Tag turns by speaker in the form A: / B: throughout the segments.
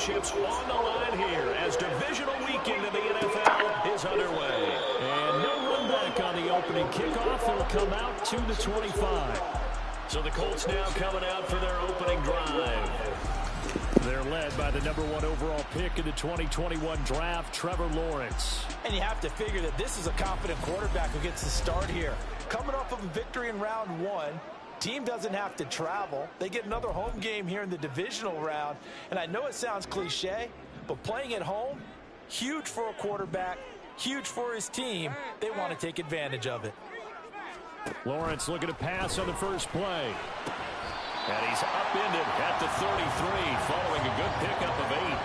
A: championships on the line here as divisional weekend in the NFL is underway. And no run back on the opening kickoff. It'll come out to the 25. So the Colts now coming out for their opening drive. They're led by the #1 overall pick in the 2021 draft, Trevor Lawrence.
B: And you have to figure that this is a confident quarterback who gets the start here. Coming off of a victory in round 1, team doesn't have to travel. They get another home game here in the divisional round. And I know it sounds cliche, but playing at home, huge for a quarterback, huge for his team. They want to take advantage of it.
A: Lawrence looking to pass on the first play. And he's upended at the 33 following a good pickup of 8.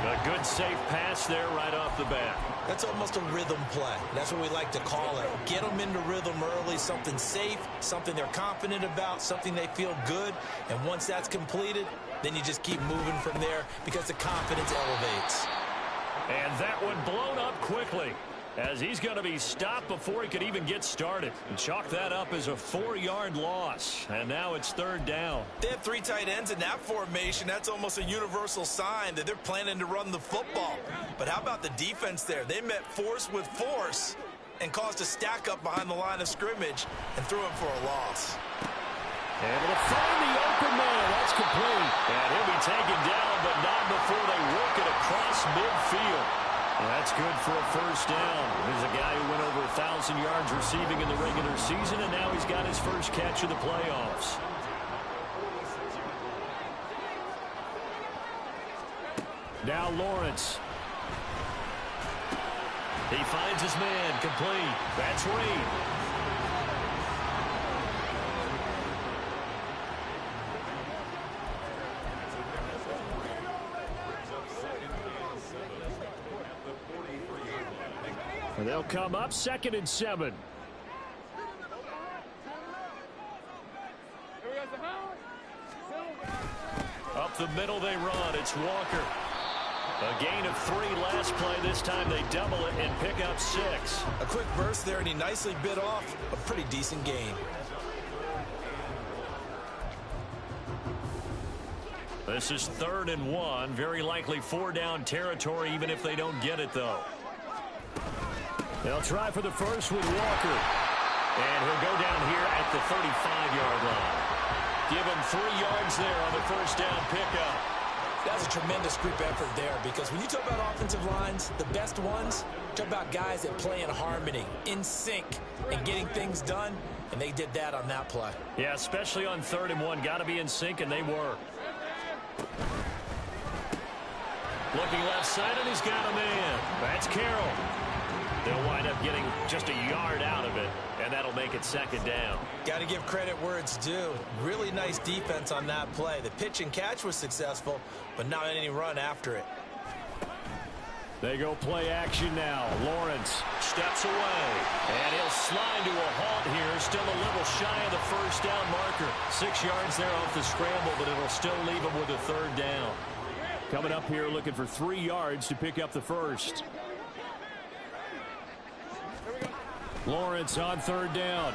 A: A good safe pass there right off the bat.
B: That's almost a rhythm play. That's what we like to call it. Get them into rhythm early, something safe, something they're confident about, something they feel good. And once that's completed, then you just keep moving from there because the confidence elevates.
A: And that one blown up quickly as he's going to be stopped before he could even get started. And chalk that up as a 4-yard loss. And now it's 3rd down.
B: They have 3 tight ends in that formation. That's almost a universal sign that they're planning to run the football. But how about the defense there? They met force with force and caused a stack up behind the line of scrimmage and threw him for a loss.
A: Able to find the open man. That's complete. And he'll be taken down, but not before they work it across midfield. That's good for a 1st down. There's a guy who went over 1,000 yards receiving in the regular season, and now he's got his first catch of the playoffs. Now Lawrence. He finds his man, complete. That's Reed. And they'll come up 2nd and 7. Up the middle they run. It's Walker. A gain of 3 last play. This time they double it and pick up 6.
B: A quick burst there, and he nicely bit off a pretty decent gain.
A: This is 3rd and 1. Very likely 4-down territory, even if they don't get it, though. They'll try for the first with Walker. And he'll go down here at the 35-yard line. Give him 3 yards there on the 1st down pickup.
B: That was a tremendous group effort there because when you talk about offensive lines, the best ones, talk about guys that play in harmony, in sync, and getting things done, and they did that on that play.
A: Yeah, especially on 3rd and 1. Got to be in sync, and they were. Looking left side, and he's got a man. That's Carroll. They'll wind up getting just a yard out of it, and that'll make it 2nd down.
B: Got to give credit where it's due. Really nice defense on that play. The pitch and catch was successful, but not any run after it.
A: They go play action now. Lawrence steps away, and he'll slide to a halt here. Still a little shy of the 1st down marker. 6 yards there off the scramble, but it'll still leave him with a 3rd down. Coming up here looking for 3 yards to pick up the 1st. Lawrence on 3rd down.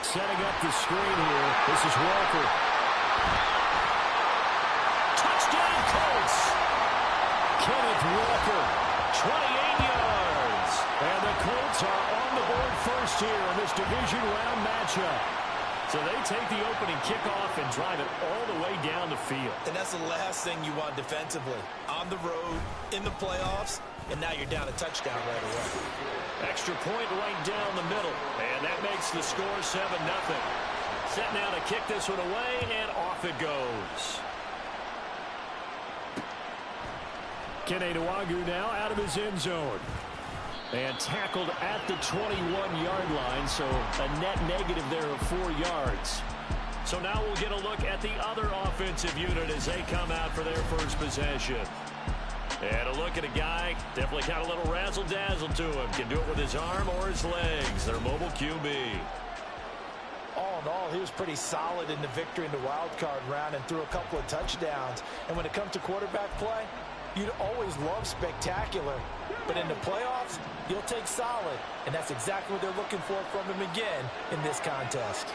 A: Setting up the screen here. This is Walker. Touchdown, Colts! Kenneth Walker, 28 yards. And the Colts are on the board first here in this division round matchup. So they take the opening kickoff and drive it all the way down the field.
B: And that's the last thing you want defensively. On the road, in the playoffs, and now you're down a touchdown right away.
A: Extra point right down the middle. And that makes the score 7-0. Set now to kick this one away, and off it goes. Kene Nwangwu now out of his end zone. And tackled at the 21-yard line, so a net negative there of 4 yards. So now we'll get a look at the other offensive unit as they come out for their first possession. And a look at a guy, definitely got a little razzle-dazzle to him. Can do it with his arm or his legs. Their mobile QB.
B: All in all, he was pretty solid in the victory in the wild card round and threw a couple of touchdowns. And when it comes to quarterback play, you'd always love spectacular. But in the playoffs, you'll take solid. And that's exactly what they're looking for from him again in this contest.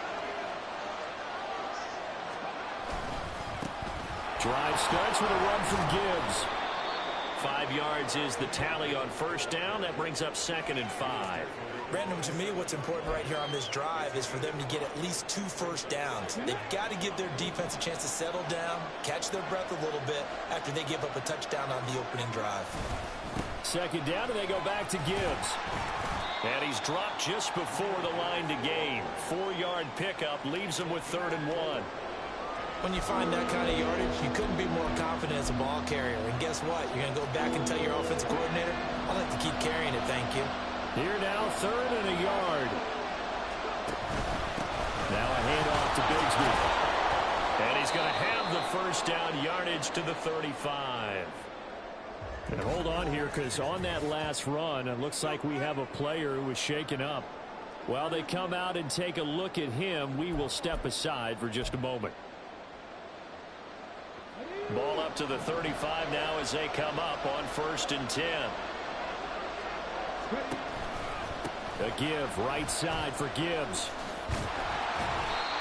A: Drive starts with a run from Gibbs. 5 yards is the tally on first down. That brings up 2nd and 5.
B: Brandon, to me, what's important right here on this drive is for them to get at least 2 first downs. They've got to give their defense a chance to settle down, catch their breath a little bit after they give up a touchdown on the opening drive.
A: 2nd down, and they go back to Gibbs. And he's dropped just before the line to gain. 4-yard pickup leaves him with 3rd and 1.
B: When you find that kind of yardage, you couldn't be more confident as a ball carrier. And guess what? You're going to go back and tell your offensive coordinator, I'd like to keep carrying it, thank you.
A: Here now, 3rd and a yard. Now a handoff to Bigsby. And he's going to have the first down yardage to the 35. And hold on here, because on that last run, it looks like we have a player who was shaken up. While they come out and take a look at him, we will step aside for just a moment. Ball up to the 35 now as they come up on 1st and 10. A give right side for Gibbs.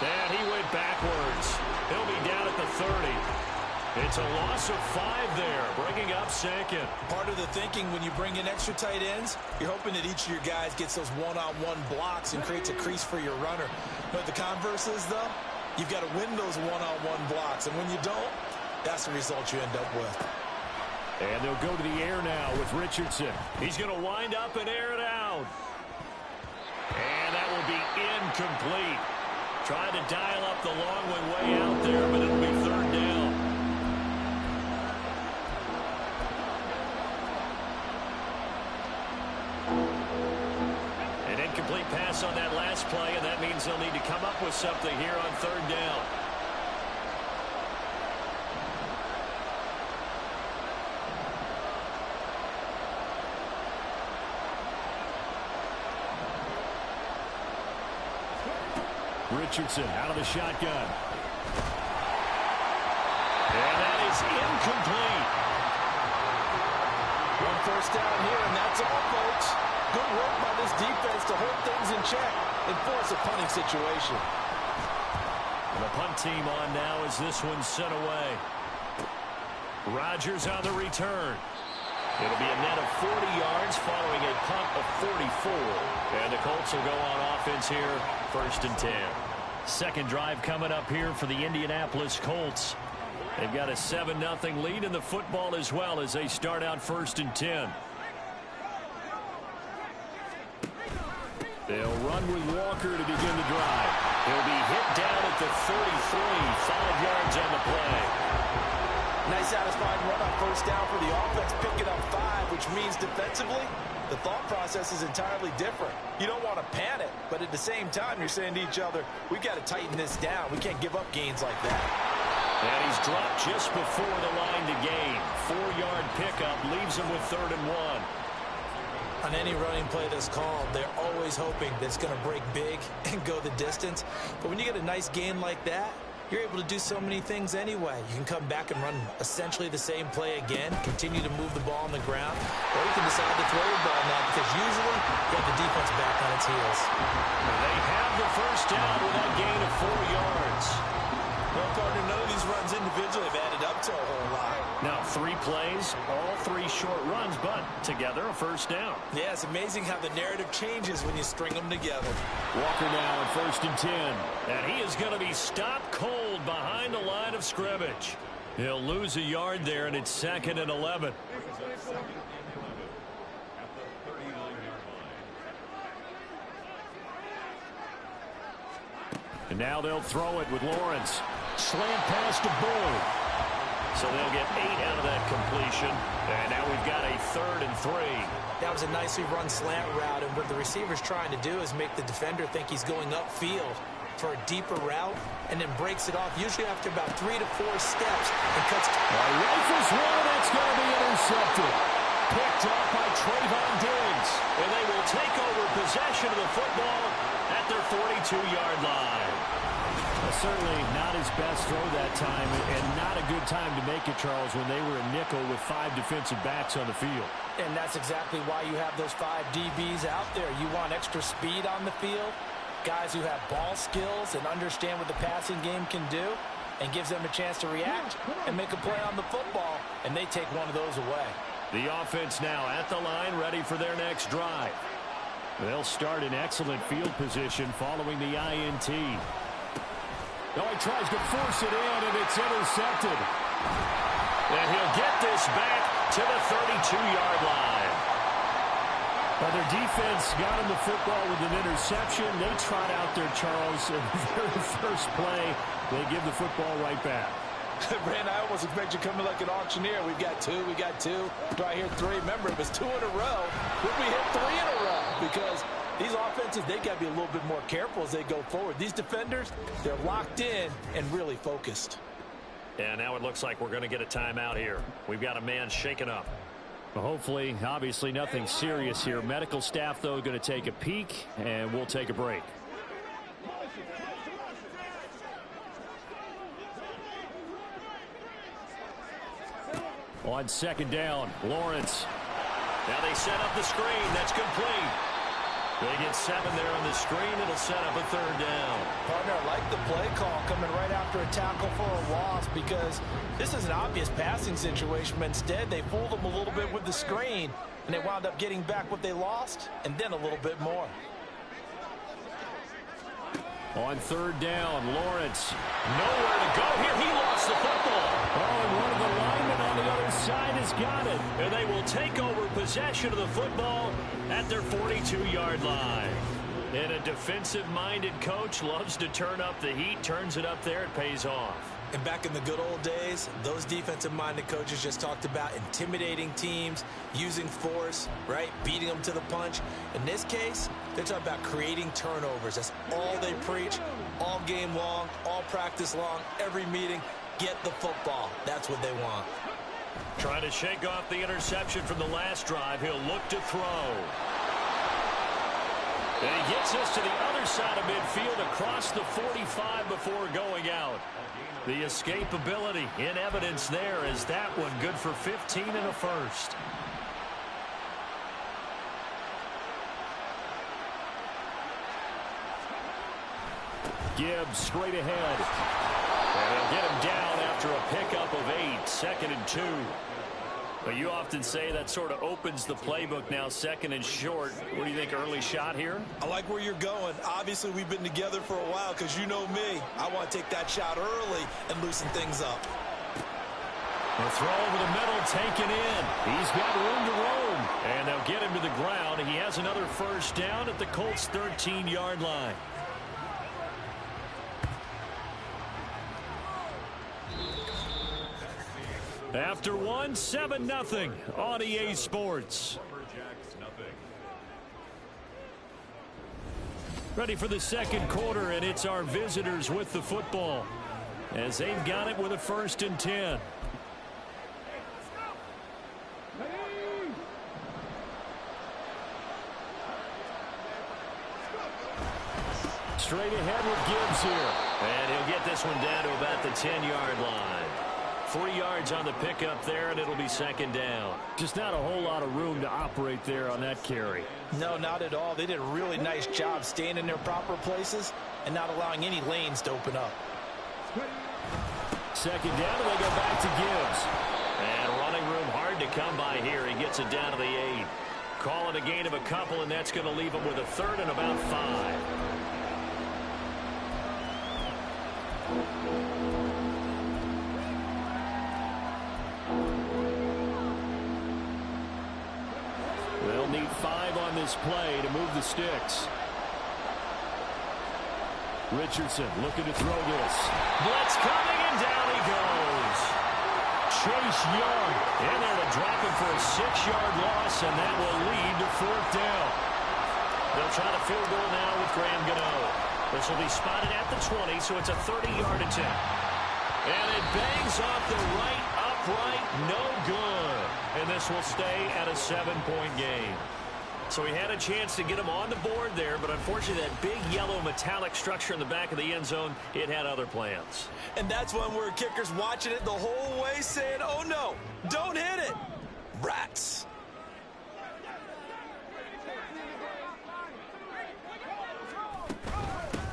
A: And he went backwards. He'll be down at the 30. It's a loss of 5 there, bringing up 2nd.
B: Part of the thinking when you bring in extra tight ends, you're hoping that each of your guys gets those one-on-one blocks and creates a crease for your runner. But the converse is, though, you've got to win those one-on-one blocks. And when you don't, that's the result you end up with.
A: And they'll go to the air now with Richardson. He's going to wind up and air it out. And that will be incomplete. Tried to dial up the long one way out there, but it'll be 3rd down. An incomplete pass on that last play, and that means they'll need to come up with something here on 3rd down. Richardson out of the shotgun. And that is incomplete.
B: 1 first down here, and that's all, folks. Good work by this defense to hold things in check and force a punting situation.
A: And the punt team on now as this one's sent away. Rodgers on the return. It'll be a net of 40 yards following a punt of 44. And the Colts will go on offense here, 1st and 10. 2nd drive coming up here for the Indianapolis Colts. They've got a 7-0 lead in the football as well as they start out 1st and 10. They'll run with Walker to begin the drive. He'll be hit down at the 33, 5 yards on the play.
B: Nice satisfying run on 1st down for the offense, picking up 5, which means defensively, the thought process is entirely different. You don't want to panic, but at the same time, you're saying to each other, we've got to tighten this down. We can't give up gains like that.
A: And he's dropped just before the line to gain. 4-yard pickup leaves him with 3rd and 1.
B: On any running play that's called, they're always hoping that it's going to break big and go the distance. But when you get a nice gain like that, you're able to do so many things anyway. You can come back and run essentially the same play again, continue to move the ball on the ground, or you can decide to throw the ball now because usually you have the defense back on its heels.
A: They have the first down with that gain of 4 yards.
B: Well, partner, none of these runs individually have added up to a whole lot.
A: Now 3 plays, all 3 short runs, but together a first down.
B: Yeah, it's amazing how the narrative changes when you string them together.
A: Walker now on 1st and 10. And he is going to be stopped cold behind the line of scrimmage. He'll lose a yard there, and it's 2nd and 11. And now they'll throw it with Lawrence. Slant pass to Bull. So they'll get 8 out of that completion. And now we've got a 3rd and 3.
B: That was a nicely run slant route, and what the receiver's trying to do is make the defender think he's going upfield for a deeper route, and then breaks it off, usually after about 3 to 4 steps, and cuts.
A: Rifles one, that's going to be intercepted. Picked off by Trayvon Diggs. And they will take over possession of the football at their 42-yard line. Certainly not his best throw that time, and not a good time to make it, Charles, when they were a nickel with 5 defensive backs on the field.
B: And that's exactly why you have those 5 DBs out there. You want extra speed on the field, guys who have ball skills and understand what the passing game can do. and gives them a chance to react and make a play on the football, and they take one of those away.
A: The offense now at the line, ready for their next drive. They'll start in excellent field position following the INT. Oh, he tries to force it in, and it's intercepted. And he'll get this back to the 32-yard line. Well, their defense got him the football with an interception. They trot out there, Charles, and the very first play, they give the football right back.
B: Brand, I almost expect you coming like an auctioneer. We've got two. Do I hear three? Remember, it was 2 in a row. Would we hit 3 in a row? Because these offenses, they got to be a little bit more careful as they go forward. These defenders, they're locked in and really focused.
A: And now it looks like we're going to get a timeout here. We've got a man shaken up. Well, hopefully, obviously nothing serious here. Medical staff, though, going to take a peek, and we'll take a break. On second down, Lawrence. Now they set up the screen. That's complete. They get 7 there on the screen. It'll set up a 3rd down.
B: Partner, I like the play call coming right after a tackle for a loss because this is an obvious passing situation. But instead, they fooled them a little bit with the screen, and they wound up getting back what they lost and then a little bit more.
A: On 3rd down, Lawrence. Nowhere to go here. He lost the football. Oh, and one of the linemen on the other side has got it. And they will take over possession of the football at their 42-yard line. And a defensive-minded coach loves to turn up the heat, turns it up there, it pays off.
B: And back in the good old days, those defensive-minded coaches just talked about intimidating teams, using force, right, beating them to the punch. In this case, they're talking about creating turnovers. That's all they preach, all game long, all practice long, every meeting. Get the football. That's what they want.
A: Trying to shake off the interception from the last drive. He'll look to throw. And he gets us to the other side of midfield across the 45 before going out. The escapability in evidence there is that one good for 15 and a first. Gibbs straight ahead. And they'll get him down after a pickup of 8, 2nd and 2. But you often say that sort of opens the playbook now, 2nd and short. What do you think, early shot here?
B: I like where you're going. Obviously, we've been together for a while because you know me. I want to take that shot early and loosen things up.
A: The throw over the middle, taken in. He's got room to roam. And they'll get him to the ground. He has another first down at the Colts' 13-yard line. After one, 7-0 on EA Sports. Ready for the second quarter, and it's our visitors with the football as they've got it with a 1st and 10. Straight ahead with Gibbs here. And he'll get this one down to about the 10-yard line. 3 yards on the pickup there, and it'll be 2nd down. Just not a whole lot of room to operate there on that carry.
B: No, not at all. They did a really nice job staying in their proper places and not allowing any lanes to open up.
A: 2nd down, and they go back to Gibbs. And running room hard to come by here. He gets it down to the 8. Call it a gain of a couple, and that's going to leave him with a 3rd and about 5. They'll need 5 on this play to move the sticks. Richardson looking to throw this. Blitz coming, and down he goes. Chase Young in there to drop him for a 6-yard loss, and that will lead to 4th down. They'll try to field goal now with Graham Gano. This will be spotted at the 20, so it's a 30-yard attempt. And it bangs off the right upright, no good. And this will stay at a 7-point game. So he had a chance to get him on the board there, but unfortunately that big yellow metallic structure in the back of the end zone, it had other plans.
B: And that's one where kicker's watching it the whole way saying, oh no, don't hit it. Rats.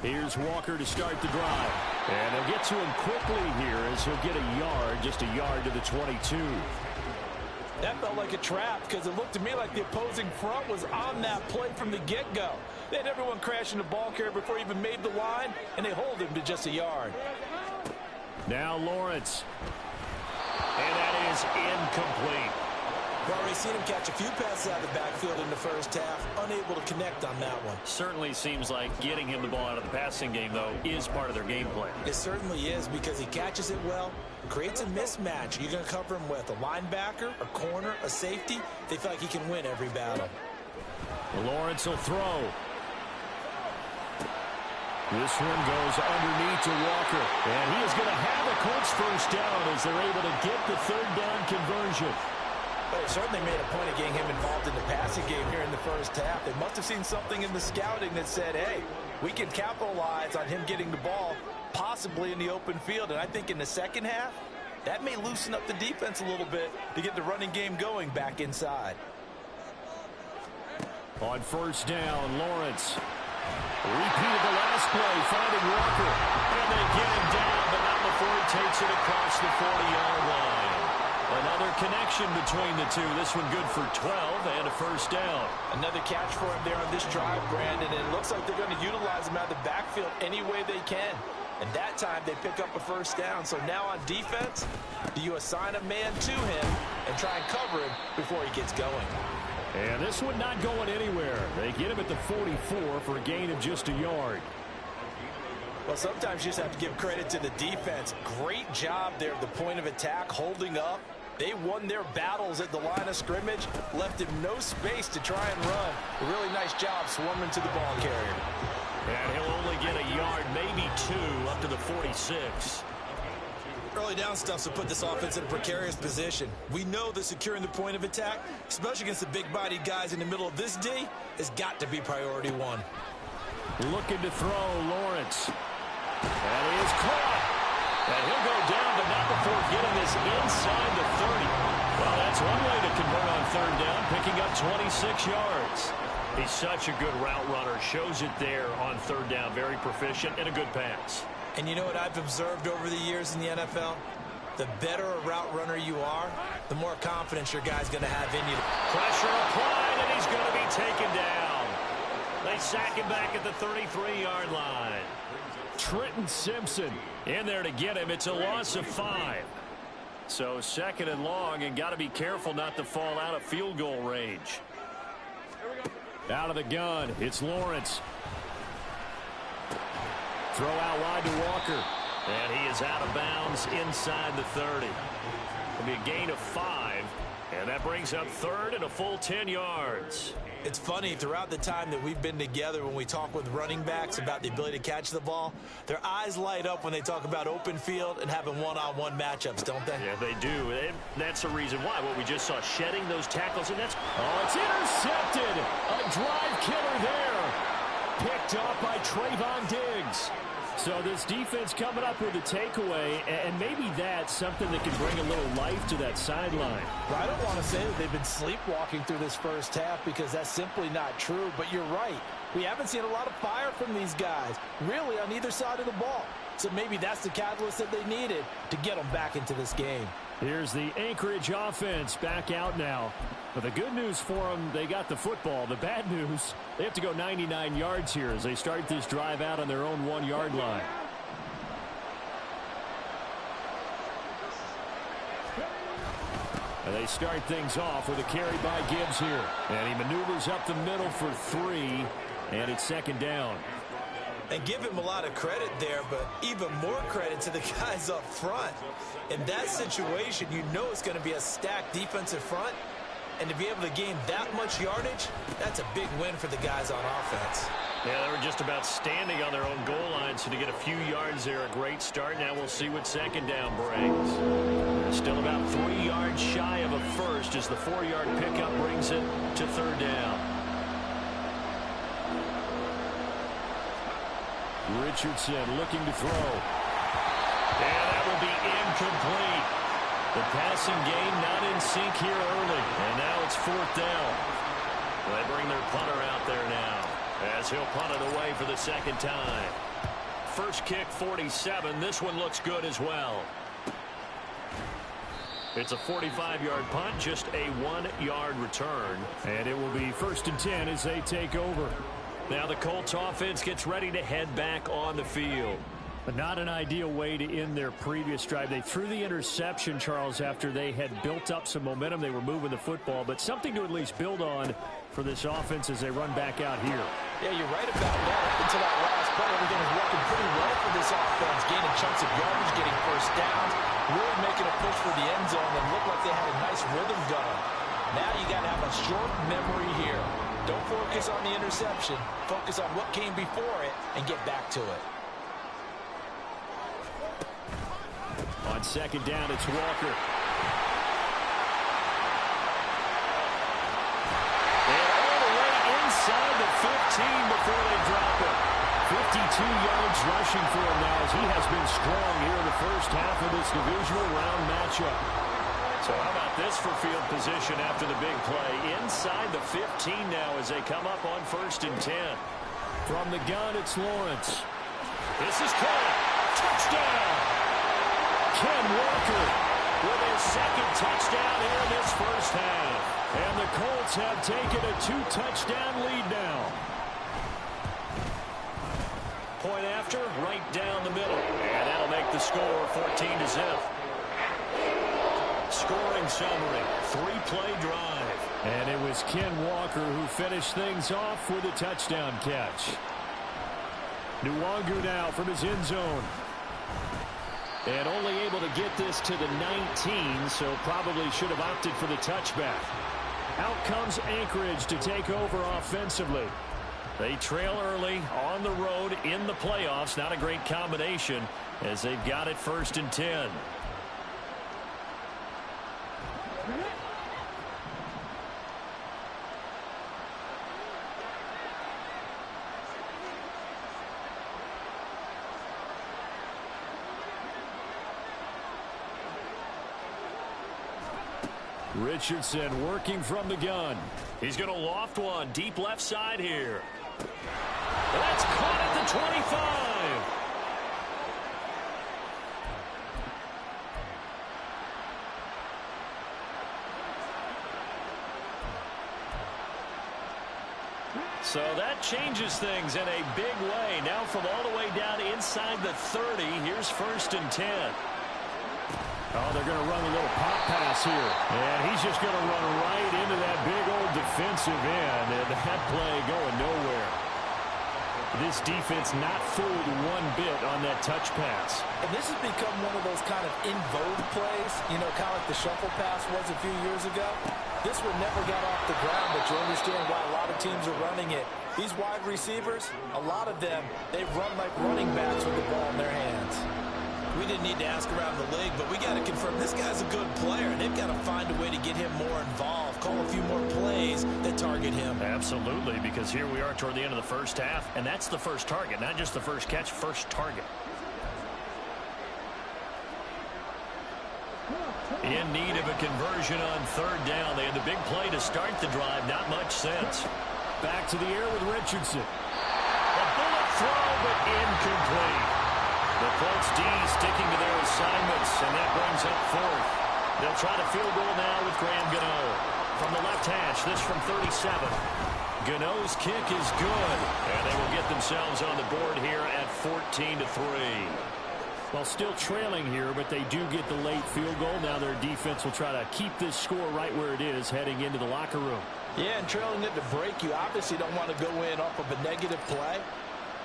A: Here's Walker to start the drive. And they'll get to him quickly here as he'll get a yard, just a yard to the 22.
B: That felt like a trap because it looked to me like the opposing front was on that play from the get-go. They had everyone crashing the ball carrier before he even made the line, and they hold him to just a yard.
A: Now Lawrence. And that is incomplete.
B: We've already seen him catch a few passes out of the backfield in the first half, unable to connect on that one.
A: Certainly seems like getting him the ball out of the passing game, though, is part of their game plan.
B: It certainly is because he catches it well, creates a mismatch. You're going to cover him with a linebacker, a corner, a safety. They feel like he can win every battle.
A: Lawrence will throw. This one goes underneath to Walker. And he is going to have a Colts first down as they're able to get the third down conversion.
B: Well, they certainly made a point of getting him involved in the passing game here in the first half. They must have seen something in the scouting that said, hey, we can capitalize on him getting the ball possibly in the open field. And I think in the second half, that may loosen up the defense a little bit to get the running game going back inside.
A: On first down, Lawrence repeated the last play, finding Walker. And they get him down, but not before he takes it across the 40-yard line. Another connection between the two. This one good for 12 and a first down.
B: Another catch for him there on this drive, Brandon. And it looks like they're going to utilize him out of the backfield any way they can. And that time they pick up a first down. So now on defense, do you assign a man to him and try and cover him before he gets going?
A: And this one not going anywhere. They get him at the 44 for a gain of just a yard.
B: Well, sometimes you just have to give credit to the defense. Great job there at the point of attack, holding up. They won their battles at the line of scrimmage, left him no space to try and run. A really nice job swarming to the ball carrier.
A: And he'll only get a yard, maybe two, up to the 46.
B: Early down stuff to put this offense in a precarious position. We know that securing the point of attack, especially against the big-bodied guys in the middle of this D, has got to be priority one.
A: Looking to throw, Lawrence. And he is caught. And he'll go down, but not before getting this inside the 30. Well, that's one way to convert on third down, picking up 26 yards. He's such a good route runner. Shows it there on third down. Very proficient and a good pass.
B: And you know what I've observed over the years in the NFL? The better a route runner you are, the more confidence your guy's going to have in you.
A: Pressure applied, and he's going to be taken down. They sack him back at the 33-yard line. Trenton Simpson in there to get him. It's a loss of 5. So second and long, and got to be careful not to fall out of field goal range. Out of the gun, it's Lawrence. Throw out wide to Walker. And he is out of bounds inside the 30. It'll be a gain of 5. And that brings up third and a full 10 yards.
B: It's funny, throughout the time that we've been together, when we talk with running backs about the ability to catch the ball, their eyes light up when they talk about open field and having one-on-one matchups, don't they?
A: Yeah, they do. And that's the reason why. What we just saw, shedding those tackles, and that's... Oh, it's intercepted! A drive killer there! Picked up by Trayvon Diggs. So this defense coming up with a takeaway, and maybe that's something that can bring a little life to that sideline.
B: Well, I don't want to say that they've been sleepwalking through this first half because that's simply not true, but you're right. We haven't seen a lot of fire from these guys, really, on either side of the ball. So maybe that's the catalyst that they needed to get them back into this game.
A: Here's the Anchorage offense back out now. But the good news for them, they got the football. The bad news, they have to go 99 yards here as they start this drive out on their own 1-yard line. And they start things off with a carry by Gibbs here. And he maneuvers up the middle for 3, and it's second down.
B: And give him a lot of credit there, but even more credit to the guys up front. In that situation, you know it's going to be a stacked defensive front. And to be able to gain that much yardage, that's a big win for the guys on offense.
A: Yeah, they were just about standing on their own goal line, so to get a few yards there, a great start. Now we'll see what second down brings. Still about 3 yards shy of a first as the 4-yard pickup brings it to third down. Richardson looking to throw. And that will be incomplete. The passing game not in sync here early. And now it's fourth down. They bring their punter out there now as he'll punt it away for the second time. first kick 47. This one looks good as well. It's a 45-yard punt, just a 1-yard return.
C: And it will be 1st and 10 as they take over.
A: Now the Colts offense gets ready to head back on the field.
C: But not an ideal way to end their previous drive. They threw the interception, Charles, after they had built up some momentum. They were moving the football, but something to at least build on for this offense as they run back out here.
B: Yeah, you're right about that. Up until that last play, everything was working pretty well for this offense. Gaining chunks of yardage, getting first downs, really making a push for the end zone, and looked like they had a nice rhythm going. Now you got to have a short memory here. Don't focus on the interception. Focus on what came before it and get back to it.
C: On 2nd down, it's Walker.
A: And all the way inside the 15 before they drop it. 52 yards rushing for him now as he has been strong here in the first half of this divisional round matchup. So how about this for field position after the big play? Inside the 15 now as they come up on 1st and 10.
C: From the gun, it's Lawrence.
A: This is caught. Touchdown! Ken Walker with his 2nd touchdown here in this first half.
C: And the Colts have taken a 2-touchdown lead now.
A: Point after, right down the middle. And that'll make the score 14-0. Scoring summary, 3-play drive.
C: And it was Ken Walker who finished things off with a touchdown catch. Nwangu now from his end zone. And only able to get this to the 19, so probably should have opted for the touchback. Out comes Anchorage to take over offensively.
A: They trail early on the road in the playoffs. Not a great combination as they've got it 1st and 10.
C: Richardson working from the gun.
A: He's going to loft one deep left side here. That's caught at the 25. So that changes things in a big way. Now from all the way down inside the 30, here's 1st and 10.
C: Oh, they're going to run a little pop pass here. And he's just going to run right into that big old defensive end. And that play going nowhere. This defense not fooled one bit on that touch pass.
B: And this has become one of those kind of in vogue plays, you know, kind of like the shuffle pass was a few years ago. This one never got off the ground, but you understand why a lot of teams are running it. These wide receivers, a lot of them, they run like running backs with the ball in their hands. We didn't need to ask around the league, but we got to confirm this guy's a good player. They've got to find a way to get him more involved, call a few more plays that target him.
A: Absolutely, because here we are toward the end of the first half, and that's the first target, not just the first catch, first target. In need of a conversion on 3rd down. They had the big play to start the drive, not much sense.
C: Back to the air with Richardson.
A: A bullet throw, but incomplete. The Colts D sticking to their assignments, and that brings up 4th. They'll try to field goal now with Graham Gano. From the left hash, this from 37. Gano's kick is good, and they will get themselves on the board here at 14-3.
C: Well, still trailing here, but they do get the late field goal. Now their defense will try to keep this score right where it is heading into the locker room.
B: Yeah, and trailing it to break, you obviously don't want to go in off of a negative play.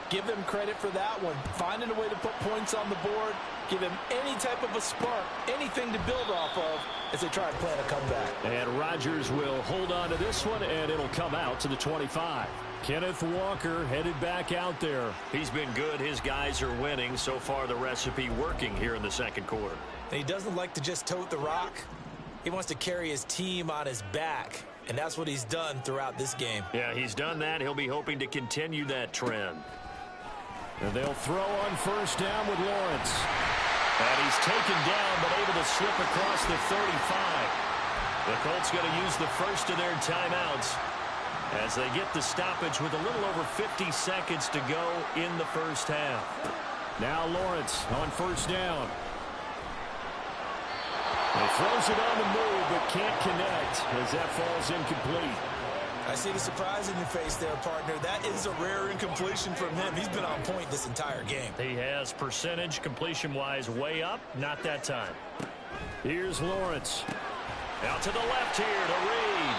B: Give them credit for that one. Finding a way to put points on the board. Give them any type of a spark, anything to build off of as they try to plan a comeback.
C: And Rodgers will hold on to this one, and it'll come out to the 25. Kenneth Walker headed back out there.
A: He's been good. His guys are winning. So far, the recipe working here in the 2nd quarter.
B: And he doesn't like to just tote the rock. He wants to carry his team on his back. And that's what he's done throughout this game.
A: Yeah, he's done that. He'll be hoping to continue that trend.
C: And they'll throw on 1st down with Lawrence.
A: And he's taken down, but able to slip across the 35. The Colts going to use the first of their timeouts as they get the stoppage with a little over 50 seconds to go in the first half. Now Lawrence on first down. He throws it on the move, but can't connect as that falls incomplete.
B: I see the surprise in your face there, partner. That is a rare incompletion from him. He's been on point this entire game.
C: He has percentage completion-wise way up, not that time.
A: Here's Lawrence.
C: Out to the left here to Reed.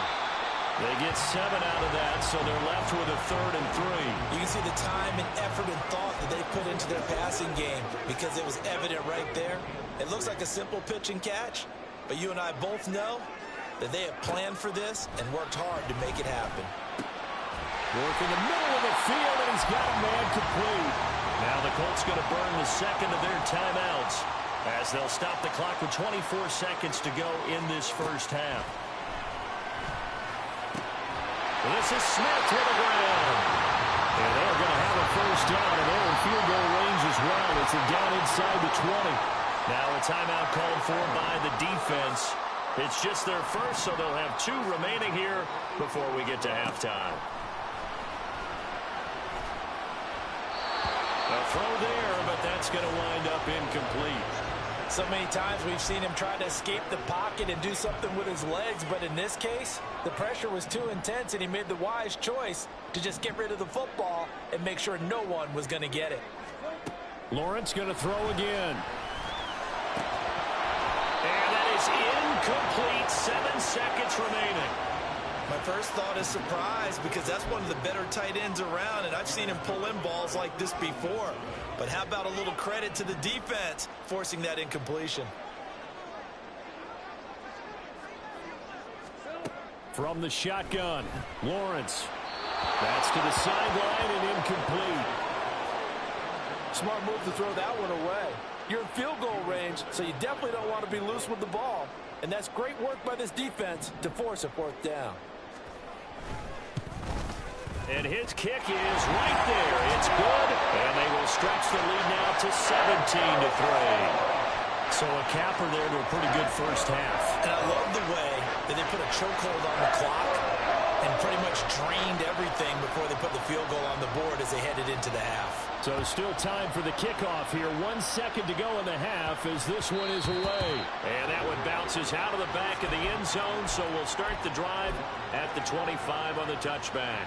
A: They get 7 out of that, so they're left with a 3rd and 3.
B: You can see the time and effort and thought that they put into their passing game because it was evident right there. It looks like a simple pitch and catch, but you and I both know that they have planned for this and worked hard to make it happen.
A: Work in the middle of the field, and he's got a man complete.
C: Now the Colts going to burn the second of their timeouts as they'll stop the clock with 24 seconds to go in this first half. This is Smith to the ground.
A: And they're going to have a first down, and they're in field goal range as well. It's a down inside the 20.
C: Now a timeout called for by the defense. It's just their first, so they'll have 2 remaining here before we get to halftime. A throw there, but that's going to wind up incomplete.
B: So many times we've seen him try to escape the pocket and do something with his legs, but in this case, the pressure was too intense, and he made the wise choice to just get rid of the football and make sure no one was going to get it.
A: Lawrence going to throw again.
C: And that is incomplete. 7 seconds remaining.
B: My first thought is surprise because that's one of the better tight ends around, and I've seen him pull in balls like this before. But how about a little credit to the defense forcing that incompletion?
A: From the shotgun, Lawrence. That's to the sideline and incomplete.
B: Smart move to throw that one away. You're in field goal range, so you definitely don't want to be loose with the ball. And that's great work by this defense to force a 4th down.
C: And his kick is right there. It's good. And they will stretch the lead now to 17-3.
A: So a capper there to a pretty good first half.
B: And I love the way that they put a chokehold on the clock and pretty much drained everything before they put the field goal on the board as they headed into the half.
A: So still time for the kickoff here. 1 second to go in the half as this one is away.
C: And that one bounces out of the back of the end zone, so we'll start the drive at the 25 on the touchback.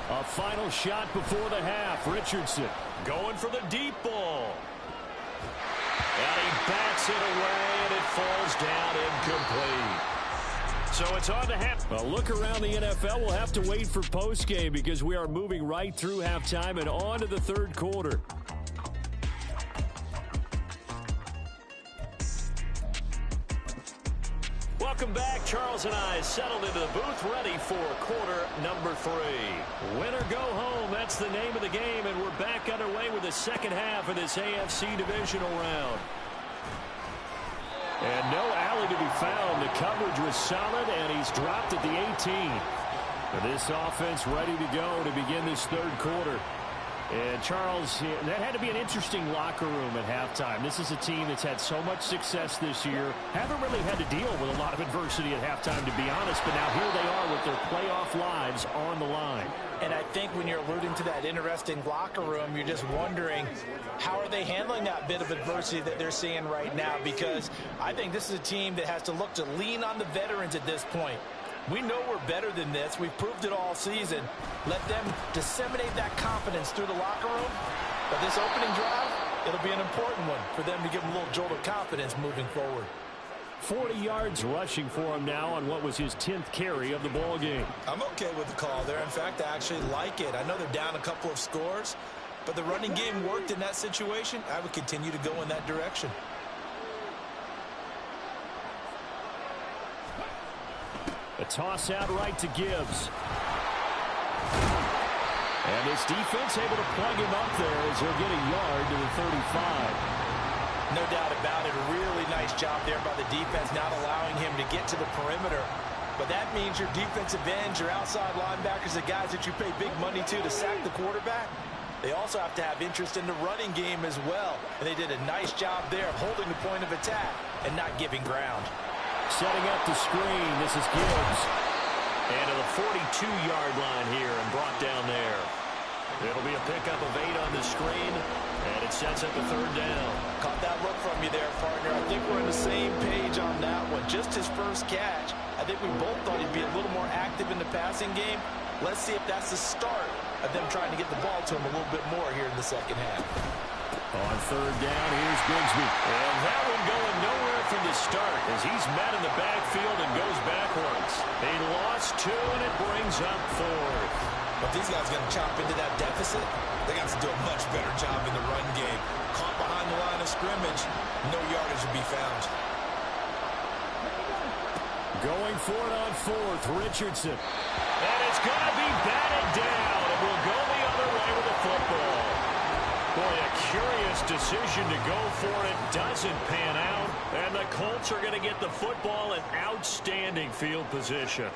A: A final shot before the half. Richardson
C: going for the deep ball. And he bats it away, and it falls down incomplete. So it's on to half.
A: A look around the NFL. We'll have to wait for postgame because we are moving right through halftime and on to the 3rd quarter.
C: Welcome back. Charles and I settled into the booth, ready for quarter number 3.
A: Win or go home, that's the name of the game, and we're back underway with the second half of this AFC Divisional round. And no alley to be found. The coverage was solid, and he's dropped at the 18. But this offense ready to go to begin this 3rd quarter. And Charles, that had to be an interesting locker room at halftime. This is a team that's had so much success this year. Haven't really had to deal with a lot of adversity at halftime, to be honest. But now here they are with their playoff lives on the line.
B: And I think when you're alluding to that interesting locker room, you're just wondering, how are they handling that bit of adversity that they're seeing right now? Because I think this is a team that has to look to lean on the veterans at this point. We know we're better than this. We've proved it all season. Let them disseminate that confidence through the locker room. But this opening drive, it'll be an important one for them to give them a little jolt of confidence moving forward.
A: 40 yards rushing for him now on what was his 10th carry of the ball game.
B: I'm okay with the call there. In fact, I actually like it. I know they're down a couple of scores, but the running game worked in that situation. I would continue to go in that direction.
A: A toss out right to Gibbs. And this defense able to plug him up there as he'll get a yard to the 35.
B: No doubt about it. A really nice job there by the defense, not allowing him to get to the perimeter. But that means your defensive ends, your outside linebackers, the guys that you pay big money to sack the quarterback, they also have to have interest in the running game as well. And they did a nice job there of holding the point of attack and not giving ground.
A: Setting up the screen. This is Gibbs. And to the 42-yard line here and brought down there. It'll be a pickup of 8 on the screen, and it sets up a 3rd down.
B: Caught that look from you there, partner. I think we're on the same page on that one. Just his first catch. I think we both thought he'd be a little more active in the passing game. Let's see if that's the start of them trying to get the ball to him a little bit more here in the second half.
A: On 3rd down, here's Bigsby. And that one going nowhere from the start as he's met in the backfield and goes backwards. He lost 2, and it brings up 4th.
B: But these guys going to chop into that deficit. They got to do a much better job in the run game. Caught behind the line of scrimmage, no yardage will be found.
A: Going for it on 4th, Richardson. And it's going to be batted down, and we'll go the other way with the football. Boy, a curious decision to go for it. Doesn't pan out, and the Colts are going to get the football in outstanding field position.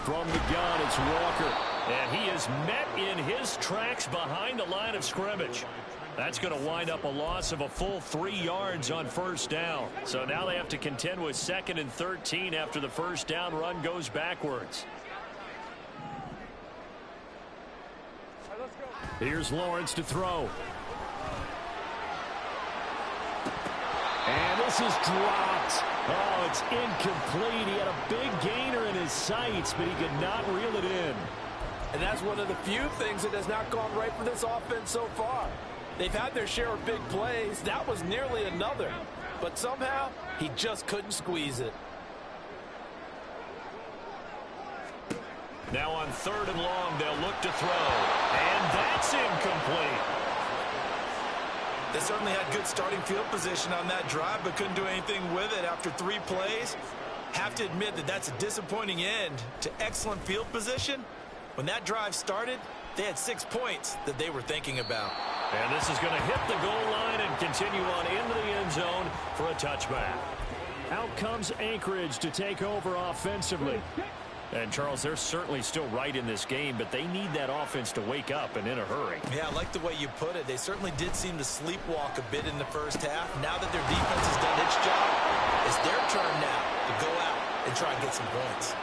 A: From the gun, it's Walker. And he is met in his tracks behind the line of scrimmage. That's going to wind up a loss of a full 3 yards on 1st down. So now they have to contend with 2nd and 13 after the 1st down run goes backwards. Here's Lawrence to throw. And this is dropped. Oh, it's incomplete. He had a big gainer in his sights, but he could not reel it in.
B: And that's one of the few things that has not gone right for this offense so far. They've had their share of big plays. That was nearly another. But somehow, he just couldn't squeeze it.
A: Now on 3rd and long, they'll look to throw. And that's incomplete.
B: They certainly had good starting field position on that drive, but couldn't do anything with it after 3 plays. Have to admit that that's a disappointing end to excellent field position. When that drive started, they had 6 points that they were thinking about.
A: And this is going to hit the goal line and continue on into the end zone for a touchback. Out comes Anchorage to take over offensively. And, Charles, they're certainly still right in this game, but they need that offense to wake up and in a hurry.
B: Yeah, I like the way you put it. They certainly did seem to sleepwalk a bit in the first half. Now that their defense has done its job, it's their turn now to go out and try and get some points.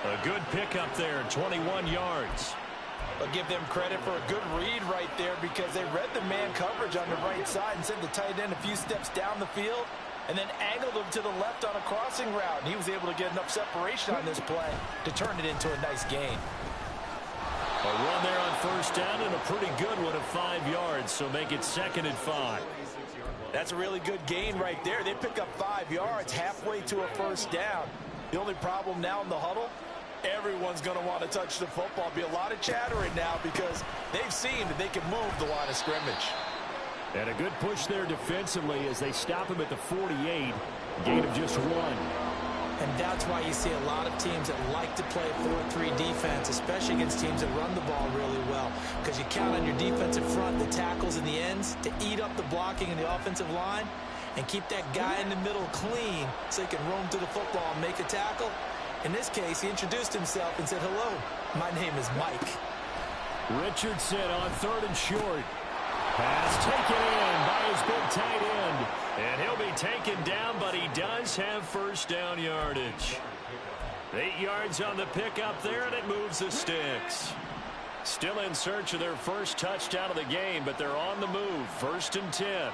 A: A good pickup there, 21 yards.
B: I'll give them credit for a good read right there because they read the man coverage on the right side and sent the tight end a few steps down the field and then angled him to the left on a crossing route. And he was able to get enough separation on this play to turn it into a nice gain.
A: A run there on 1st down and a pretty good one of 5 yards, so make it 2nd and 5.
B: That's a really good gain right there. They pick up 5 yards halfway to a 1st down. The only problem now in the huddle, everyone's going to want to touch the football. Be a lot of chattering now because they've seen that they can move the line of scrimmage.
A: And a good push there defensively as they stop him at the 48. Gain of just 1.
B: And that's why you see a lot of teams that like to play 4-3 defense, especially against teams that run the ball really well. Because you count on your defensive front, the tackles and the ends, to eat up the blocking in the offensive line and keep that guy in the middle clean so he can roam to the football and make a tackle. In this case, he introduced himself and said, "Hello, my name is Mike."
A: Richardson on 3rd and short. Pass taken in by his big tight end. And he'll be taken down, but he does have 1st down yardage. 8 yards on the pickup there, and it moves the sticks. Still in search of their first touchdown of the game, but they're on the move. 1st and 10.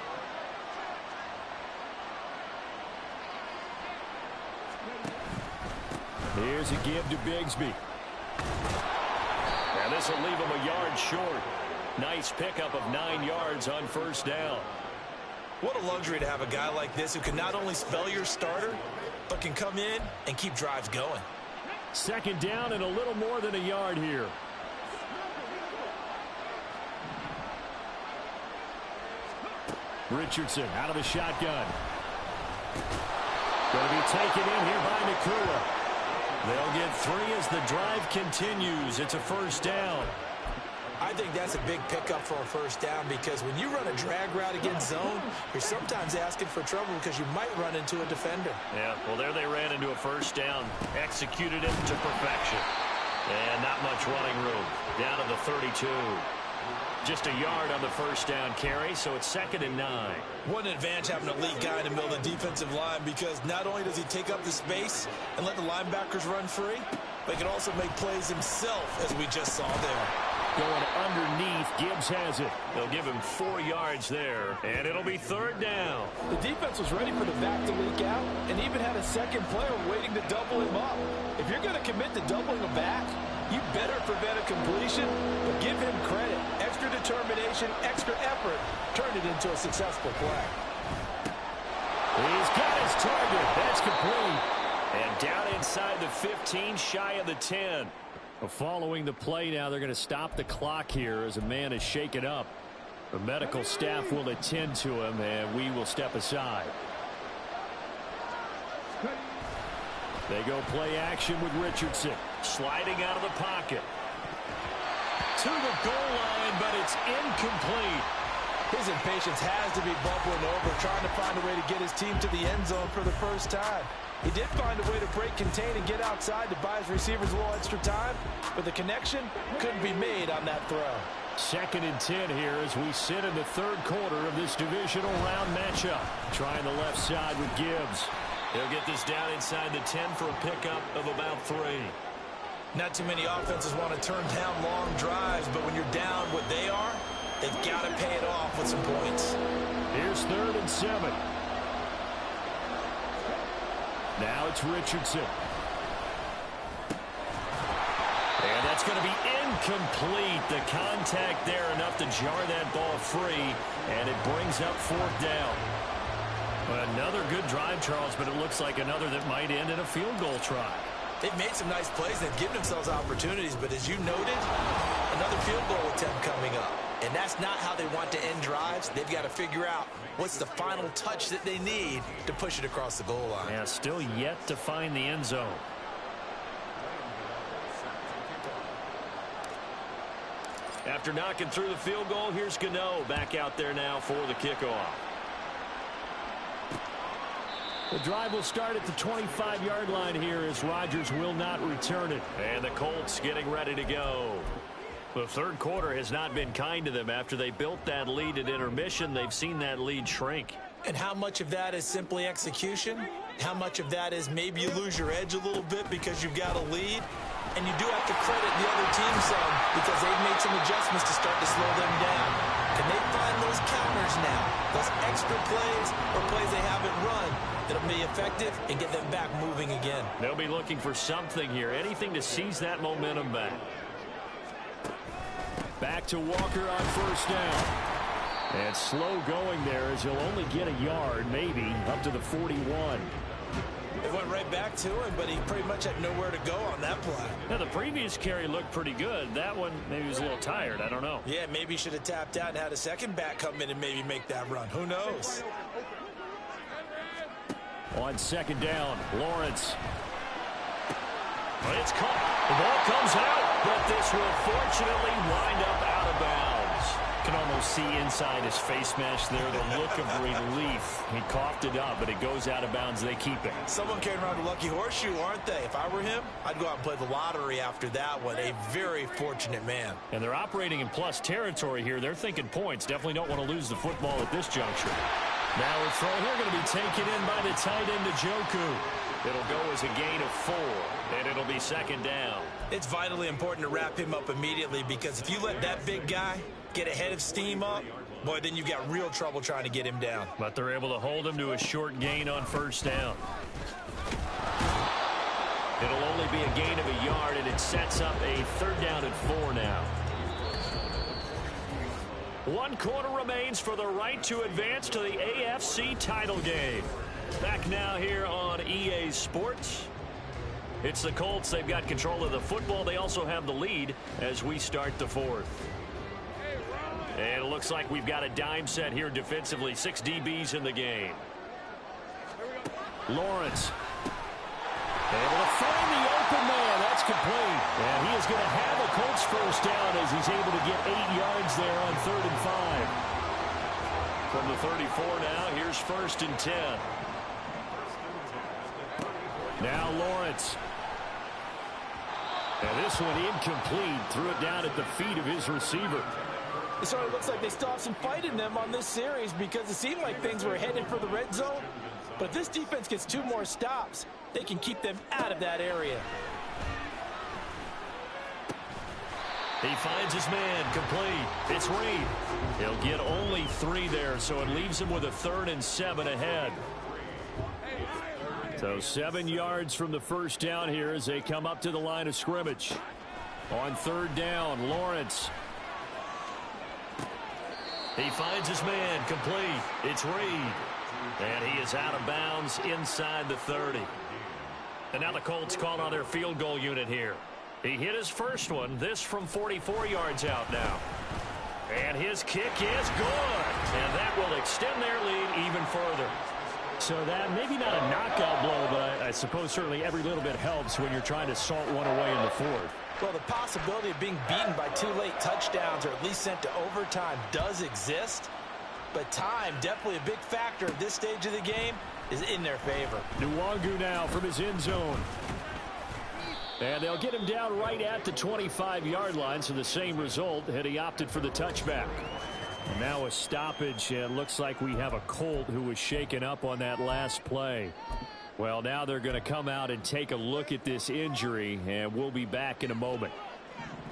A: Here's a give to Bigsby. And this will leave him a yard short. Nice pickup of 9 yards on 1st down.
B: What a luxury to have a guy like this who can not only spell your starter, but can come in and keep drives going.
A: 2nd down and a little more than a yard here. Richardson out of the shotgun. Going to be taken in here by Nakua. They'll get 3 as the drive continues. It's a 1st down.
B: I think that's a big pickup for a 1st down because when you run a drag route against zone, you're sometimes asking for trouble because you might run into a defender.
A: Yeah, well, there they ran into a 1st down. Executed it to perfection. And not much running room. Down to the 32. Just a yard on the first down carry, so it's 2nd and 9.
B: What an advantage having an elite guy in the middle of the defensive line, because not only does he take up the space and let the linebackers run free, but he can also make plays himself, as we just saw there.
A: Going underneath, Gibbs has it. They'll give him 4 yards there, and it'll be 3rd down.
B: The defense was ready for the back to leak out and even had a second player waiting to double him up. If you're going to commit to doubling a back, you better prevent a completion, but give him credit. Extra determination, extra effort, turned it into a successful play.
A: He's got his target. That's complete. And down inside the 15, shy of the 10. Well, following the play now, they're going to stop the clock here as a man is shaken up. The medical staff will attend to him, and we will step aside. They go play action with Richardson. Sliding out of the pocket. To the goal line, but it's incomplete.
B: His impatience has to be bubbling over, trying to find a way to get his team to the end zone for the first time. He did find a way to break, contain, and get outside to buy his receivers a little extra time, but the connection couldn't be made on that throw.
A: 2nd and 10 here as we sit in the 3rd quarter of this divisional round matchup. Trying the left side with Gibbs. He'll get this down inside the 10 for a pickup of about 3.
B: Not too many offenses want to turn down long drives, but when you're down what they are, they've got to pay it off with some points.
A: Here's 3rd and 7. Now it's Richardson. And that's going to be incomplete. The contact there enough to jar that ball free, and it brings up 4th down. Another good drive, Charles, but it looks like another that might end in a field goal try.
B: They've made some nice plays. They've given themselves opportunities, but as you noted, another field goal attempt coming up. And that's not how they want to end drives. They've got to figure out what's the final touch that they need to push it across the goal line.
A: Yeah, still yet to find the end zone. After knocking through the field goal, here's Gano back out there now for the kickoff. The drive will start at the 25-yard line here as Rodgers will not return it. And the Colts getting ready to go. The 3rd quarter has not been kind to them. After they built that lead at intermission, they've seen that lead shrink.
B: And how much of that is simply execution? How much of that is maybe you lose your edge a little bit because you've got a lead? And you do have to credit the other team some because they've made some adjustments to start to slow them down. Can they find those counters now? Those extra plays or plays they haven't run that'll be effective and get them back moving again.
A: They'll be looking for something here. Anything to seize that momentum back. Back to Walker on 1st down. And slow going there as he'll only get a yard, maybe, up to the 41.
B: It went right back to him, but he pretty much had nowhere to go on that play.
A: Now, the previous carry looked pretty good. That one, maybe he was a little tired. I don't know.
B: Yeah, maybe he should have tapped out and had a second back come in and maybe make that run. Who knows?
A: On 2nd down, Lawrence. Well, it's caught. The ball comes out, but this will fortunately wind up out of bounds. You can almost see inside his face mask there the look of relief. He coughed it up, but it goes out of bounds. They keep it.
B: Someone came around a lucky horseshoe, aren't they? If I were him, I'd go out and play the lottery after that one. A very fortunate man.
A: And they're operating in plus territory here. They're thinking points. Definitely don't want to lose the football at this juncture. Now a throw here going to be taken in by the tight end, Njoku. It'll go as a gain of 4, and it'll be 2nd down.
B: It's vitally important to wrap him up immediately because if you let that big guy get a head of steam up, boy, then you've got real trouble trying to get him down.
A: But they're able to hold him to a short gain on 1st down. It'll only be a gain of a yard, and it sets up a 3rd down and 4 now. 1 quarter remains for the right to advance to the AFC title game. Back now here on EA Sports. It's the Colts. They've got control of the football. They also have the lead as we start the 4th. And it looks like we've got a dime set here defensively. 6 DBs in the game. Lawrence. Able to find the open man. That's complete. And he is going to have a Colts 1st down as he's able to get 8 yards there on 3rd and 5. From the 34 now, here's 1st and 10. Now Lawrence. And this one incomplete. Threw it down at the feet of his receiver.
B: It certainly looks like they still have some fight in them on this series because it seemed like things were headed for the red zone. But if this defense gets 2 more stops, they can keep them out of that area.
A: He finds his man, complete. It's Reed. He'll get only 3 there, so it leaves him with a 3rd and 7 ahead. So 7 yards from the first down here as they come up to the line of scrimmage. On 3rd down, Lawrence. He finds his man, complete. It's Reed. And he is out of bounds inside the 30. And now the Colts call on their field goal unit here. He hit his first one, this from 44 yards out now. And his kick is good. And that will extend their lead even further. So that maybe not a knockout blow, but I suppose certainly every little bit helps when you're trying to salt one away in the 4th.
B: Well, the possibility of being beaten by 2 late touchdowns or at least sent to overtime does exist. But time, definitely a big factor at this stage of the game, is in their favor.
A: Nwangu now from his end zone. And they'll get him down right at the 25-yard line, so the same result had he opted for the touchback. And now a stoppage, and looks like we have a Colt who was shaken up on that last play. Well, now they're going to come out and take a look at this injury, and we'll be back in a moment.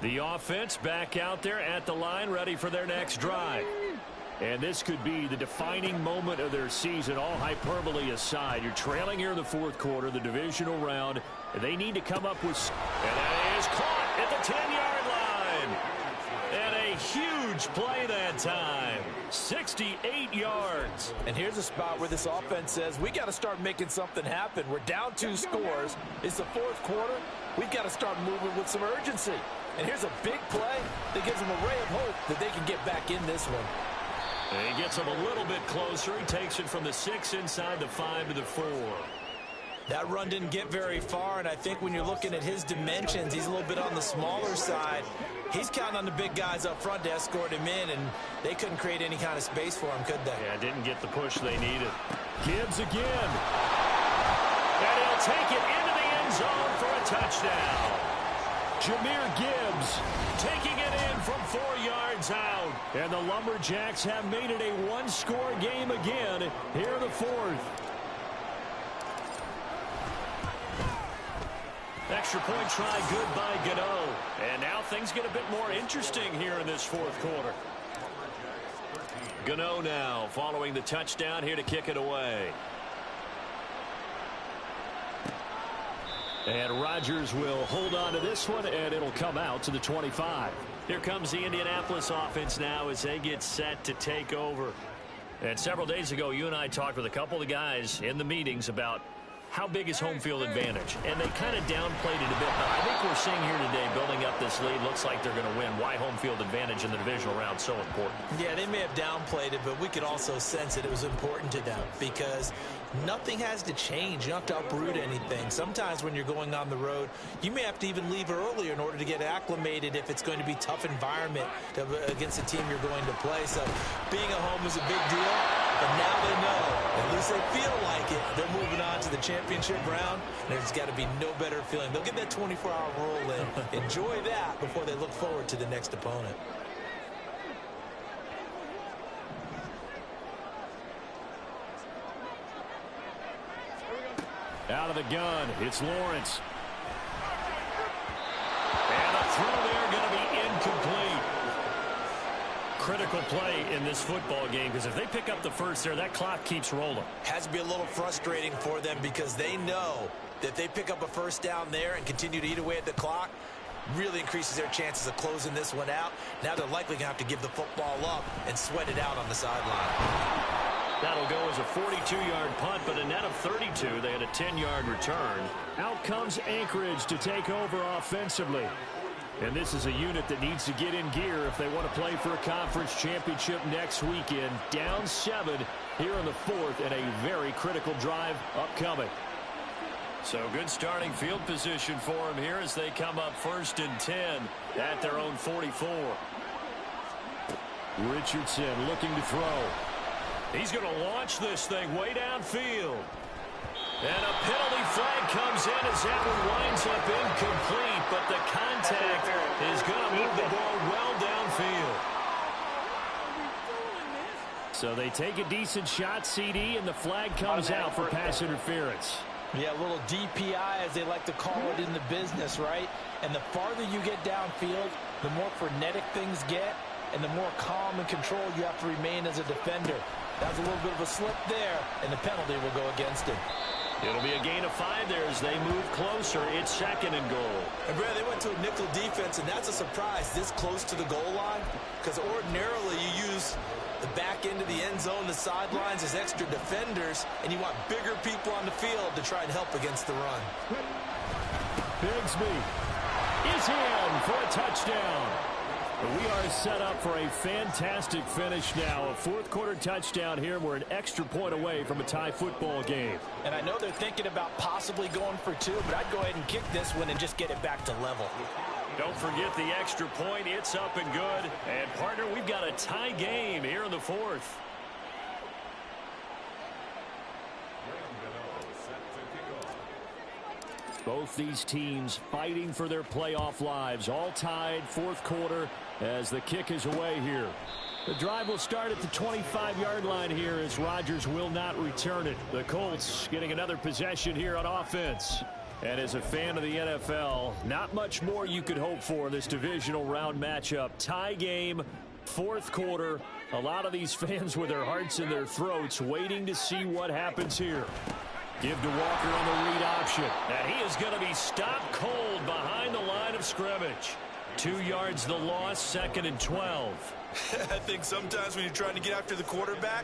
A: The offense back out there at the line, ready for their next drive. And this could be the defining moment of their season, all hyperbole aside. You're trailing here in the 4th quarter, the divisional round. They need to come up with... And that is caught at the 10-yard line. And a huge play that time. 68 yards.
B: And here's a spot where this offense says, we got to start making something happen. We're down 2 scores. It's the 4th quarter. We've got to start moving with some urgency. And here's a big play that gives them a ray of hope that they can get back in this one.
A: And he gets him a little bit closer. He takes it from the 6 inside the 5 to the 4.
B: That run didn't get very far, and I think when you're looking at his dimensions, he's a little bit on the smaller side. He's counting on the big guys up front to escort him in, and they couldn't create any kind of space for him, could they?
A: Yeah, didn't get the push they needed. Gibbs again. And he'll take it into the end zone for a touchdown. Jahmyr Gibbs taking it in from 4 yards out. And the Lumberjacks have made it a 1-score game again here in the 4th. Extra point try good by Gano. And now things get a bit more interesting here in this 4th quarter. Gano now following the touchdown here to kick it away. And Rodgers will hold on to this one, and it'll come out to the 25. Here comes the Indianapolis offense now as they get set to take over. And several days ago, you and I talked with a couple of guys in the meetings about how big is home field advantage. And they kind of downplayed it a bit. But I think we're seeing here today, building up this lead, looks like they're going to win. Why home field advantage in the divisional round so important?
B: Yeah, they may have downplayed it, but we could also sense that it was important to them because nothing has to change. You don't have to uproot anything. Sometimes when you're going on the road, you may have to even leave earlier in order to get acclimated if it's going to be a tough environment against the team you're going to play. So being at home is a big deal, but now they know, at least they feel like it, they're moving on to the championship round. There's got to be no better feeling. They'll get that 24-hour roll in. Enjoy that before they look forward to the next opponent.
A: Out of the gun, it's Lawrence. And a throw there going to be incomplete. Critical play in this football game because if they pick up the first there, that clock keeps rolling.
B: Has to be a little frustrating for them because they know that if they pick up a first down there and continue to eat away at the clock, really increases their chances of closing this one out. Now they're likely going to have to give the football up and sweat it out on the sideline.
A: That'll go as a 42-yard punt, but a net of 32. They had a 10-yard return. Out comes Anchorage to take over offensively. And this is a unit that needs to get in gear if they want to play for a conference championship next weekend. Down 7 here in the 4th and a very critical drive upcoming. So good starting field position for them here as they come up 1st and 10 at their own 44. Richardson looking to throw. He's going to launch this thing way downfield. And a penalty flag comes in as that one winds up incomplete, but the contact is going to move the ball well downfield. So they take a decent shot, CD, and the flag comes out for pass interference.
B: Yeah, a little DPI, as they like to call it in the business, right? And the farther you get downfield, the more frenetic things get, and the more calm and control you have to remain as a defender. That was a little bit of a slip there, and the penalty will go against him.
A: It'll be a gain of 5 there as they move closer. It's 2nd and goal.
B: And, Brad, they went to a nickel defense, and that's a surprise this close to the goal line, because ordinarily you use the back end of the end zone, the sidelines as extra defenders, and you want bigger people on the field to try and help against the run.
A: Bigsby is in for a touchdown. We are set up for a fantastic finish now. A 4th quarter touchdown here. We're an extra point away from a tie football game.
B: And I know they're thinking about possibly going for 2, but I'd go ahead and kick this one and just get it back to level.
A: Don't forget the extra point. It's up and good. And, partner, we've got a tie game here in the 4th. Both these teams fighting for their playoff lives. All tied, 4th quarter as the kick is away here. The drive will start at the 25-yard line here as Rodgers will not return it. The Colts getting another possession here on offense. And as a fan of the NFL, not much more you could hope for in this divisional round matchup. Tie game, 4th quarter. A lot of these fans with their hearts in their throats waiting to see what happens here. Give to Walker on the read option. And he is going to be stopped cold behind the line of scrimmage. 2 yards the loss, 2nd and 12.
B: I think sometimes when you're trying to get after the quarterback,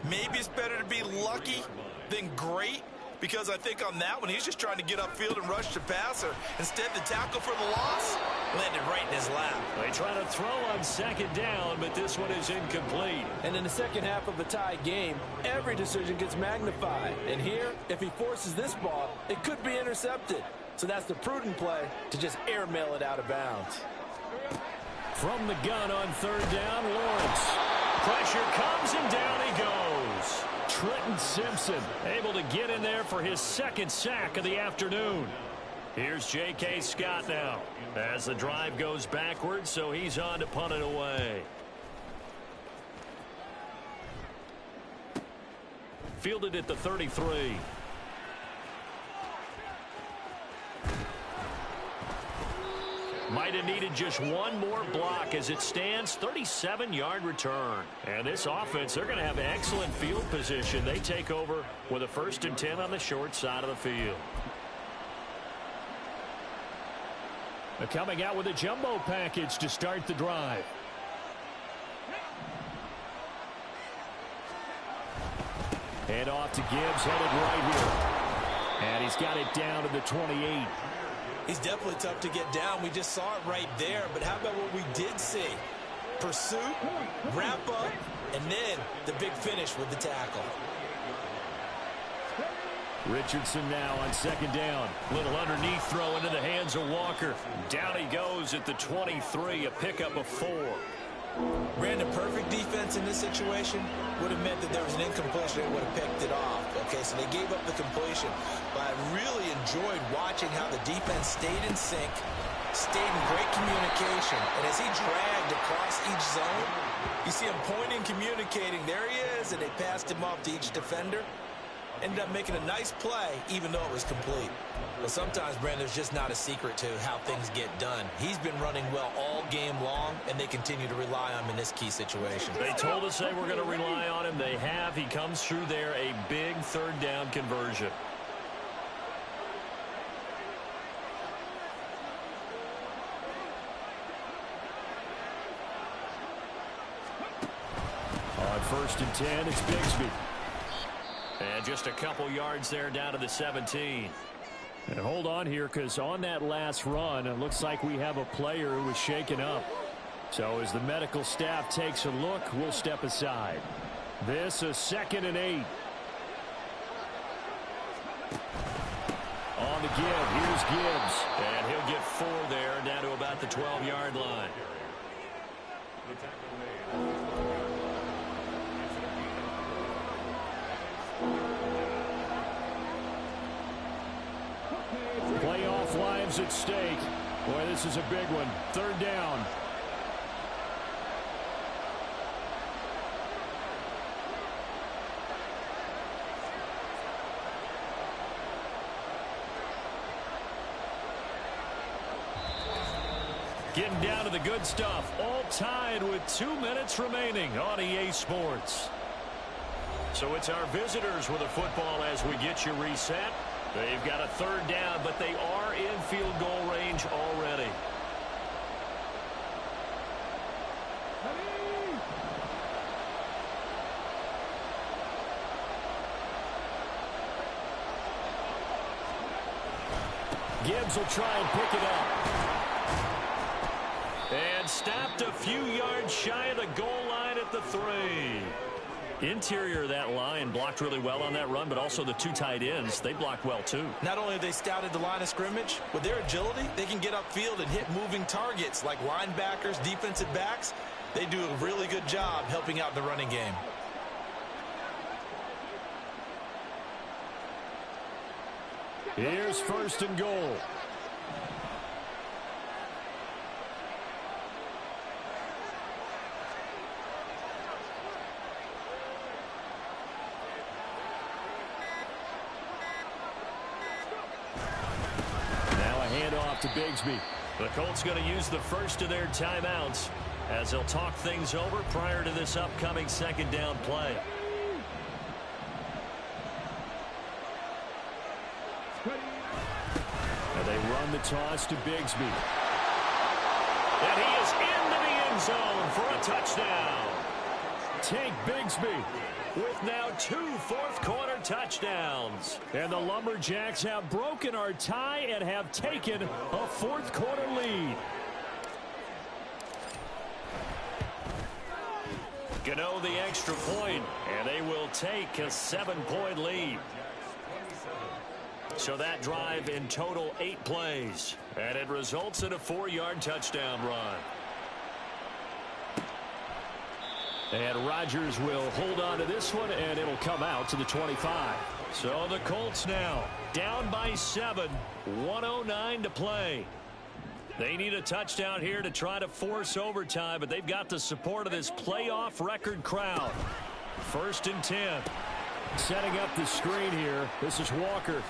B: maybe it's better to be lucky than great. Because I think on that one, he's just trying to get upfield and rush the passer. Instead, the tackle for the loss landed right in his lap.
A: They try to throw on 2nd down, but this one is incomplete.
B: And in the second half of a tie game, every decision gets magnified. And here, if he forces this ball, it could be intercepted. So that's the prudent play to just airmail it out of bounds.
A: From the gun on 3rd down, Lawrence. Pressure comes and down he goes. Trenton Simpson able to get in there for his 2nd sack of the afternoon. Here's J.K. Scott now as the drive goes backwards, so he's on to punt it away. Fielded at the 33. Might have needed just one more block as it stands. 37-yard return. And this offense, they're going to have excellent field position. They take over with a 1st and 10 on the short side of the field. They're coming out with a jumbo package to start the drive. Hand off to Gibbs, headed right here. And he's got it down to the 28.
B: He's definitely tough to get down. We just saw it right there. But how about what we did see? Pursuit, wrap up, and then the big finish with the tackle.
A: Richardson now on 2nd down. Little underneath throw into the hands of Walker. Down he goes at the 23, a pickup of 4.
B: Brandon, perfect defense in this situation would have meant that there was an incompletion and would have picked it off. Okay, so they gave up the completion. But I really enjoyed watching how the defense stayed in sync, stayed in great communication. And as he dragged across each zone, you see him pointing, communicating. There he is, and they passed him off to each defender. Ended up making a nice play, even though it was complete. But sometimes, Brandon, there's just not a secret to how things get done. He's been running well all game long, and they continue to rely on him in this key situation.
A: They told us they were going to rely on him. They have. He comes through there, a big 3rd down conversion. On 1st and 10, it's Bigsby. And just a couple yards there down to the 17. And hold on here, because on that last run, it looks like we have a player who was shaken up. So as the medical staff takes a look, we'll step aside. This is 2nd and 8. On the give, here's Gibbs. And he'll get 4 there, down to about the 12-yard line. Playoff lives at stake. Boy, this is a big one. 3rd down. Getting down to the good stuff. All tied with 2 minutes remaining on EA Sports. So it's our visitors with a football as we get you reset. They've got a third down, but they are in field goal range already. Gibbs will try and pick it up. And stopped a few yards shy of the goal line at the 3. Interior of that line blocked really well on that run, but also the 2 tight ends, they blocked well too.
B: Not only have they scouted the line of scrimmage, with their agility, they can get upfield and hit moving targets like linebackers, defensive backs. They do a really good job helping out the running game.
A: Here's 1st and goal. Now a handoff to Bigsby. The Colts going to use the first of their timeouts as they'll talk things over prior to this upcoming 2nd down play. And they run the toss to Bigsby. And he is into the end zone for a touchdown. Take Bigsby with now 2 fourth-quarter touchdowns. And the Lumberjacks have broken our tie and have taken a fourth-quarter lead. Gano the extra point, and they will take a 7-point lead. So that drive in total 8 plays, and it results in a 4-yard touchdown run. And Rodgers will hold on to this one, and it'll come out to the 25. So the Colts now down by 7, 1:09 to play. They need a touchdown here to try to force overtime, but they've got the support of this playoff record crowd. 1st and 10. Setting up the screen here. This is Walker.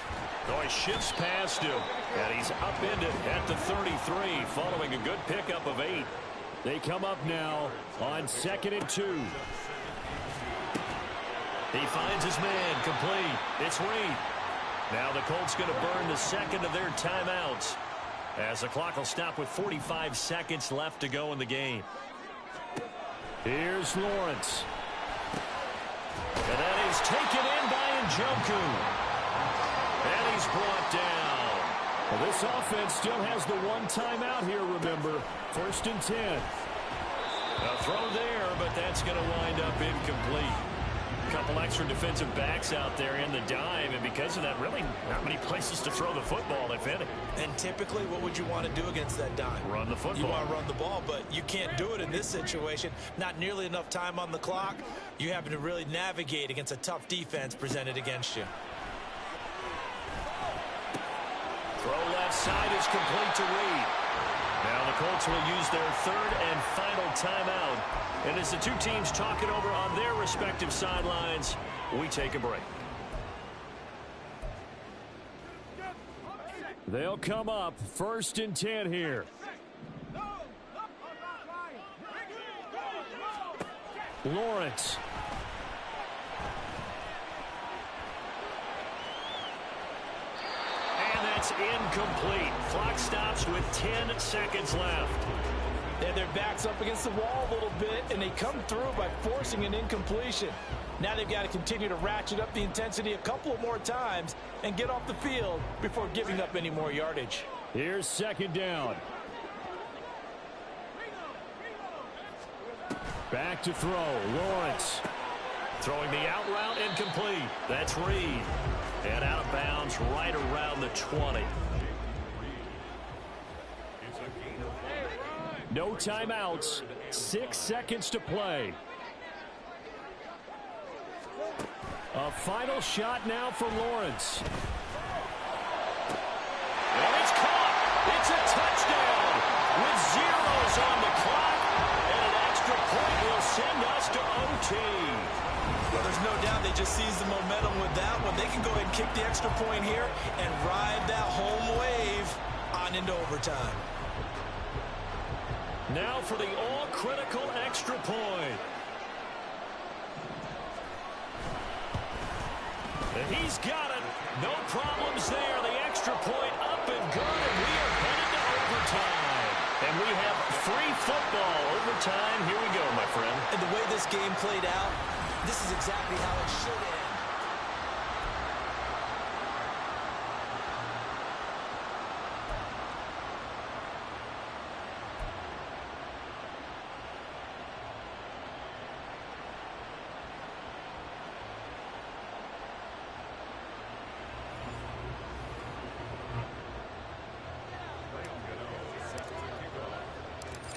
A: Oh, he shifts past him, and he's upended at the 33, following a good pickup of 8. They come up now on 2nd and 2. He finds his man complete. It's Reed. Now the Colts going to burn the 2nd of their timeouts as the clock will stop with 45 seconds left to go in the game. Here's Lawrence. And that is taken in by Njoku. And he's brought down. Well, this offense still has the 1 timeout here, remember. 1st and 10. A throw there, but that's going to wind up incomplete. A couple extra defensive backs out there in the dime, and because of that, really not many places to throw the football, if any.
B: And typically, what would you want to do against that dime?
A: Run the football.
B: You want to run the ball, but you can't do it in this situation. Not nearly enough time on the clock. You having to really navigate against a tough defense presented against you.
A: Throw left side is complete to Reed. Now the Colts will use their 3rd and final timeout. And as the 2 teams talk it over on their respective sidelines, we take a break. They'll come up 1st and 10 here. Lawrence. That's incomplete. Clock stops with 10 seconds left.
B: And their backs up against the wall a little bit, and they come through by forcing an incompletion. Now they've got to continue to ratchet up the intensity a couple more times and get off the field before giving up any more yardage.
A: Here's 2nd down. Back to throw. Lawrence. Throwing the out route incomplete. That's Reed. And out of bounds right around the 20. No timeouts. 6 seconds to play. A final shot now for Lawrence. And it's caught. It's a touchdown with zeros on the clock. And an extra point will send us to OT.
B: Well, there's no doubt they just seized the momentum with that one. They can go ahead and kick the extra point here and ride that home wave on into overtime.
A: Now for the all-critical extra point. And he's got it. No problems there. The extra point up and good, and we are headed to overtime. And we have free football. Overtime, here we go, my friend.
B: And the way this game played out, this is exactly how it should end.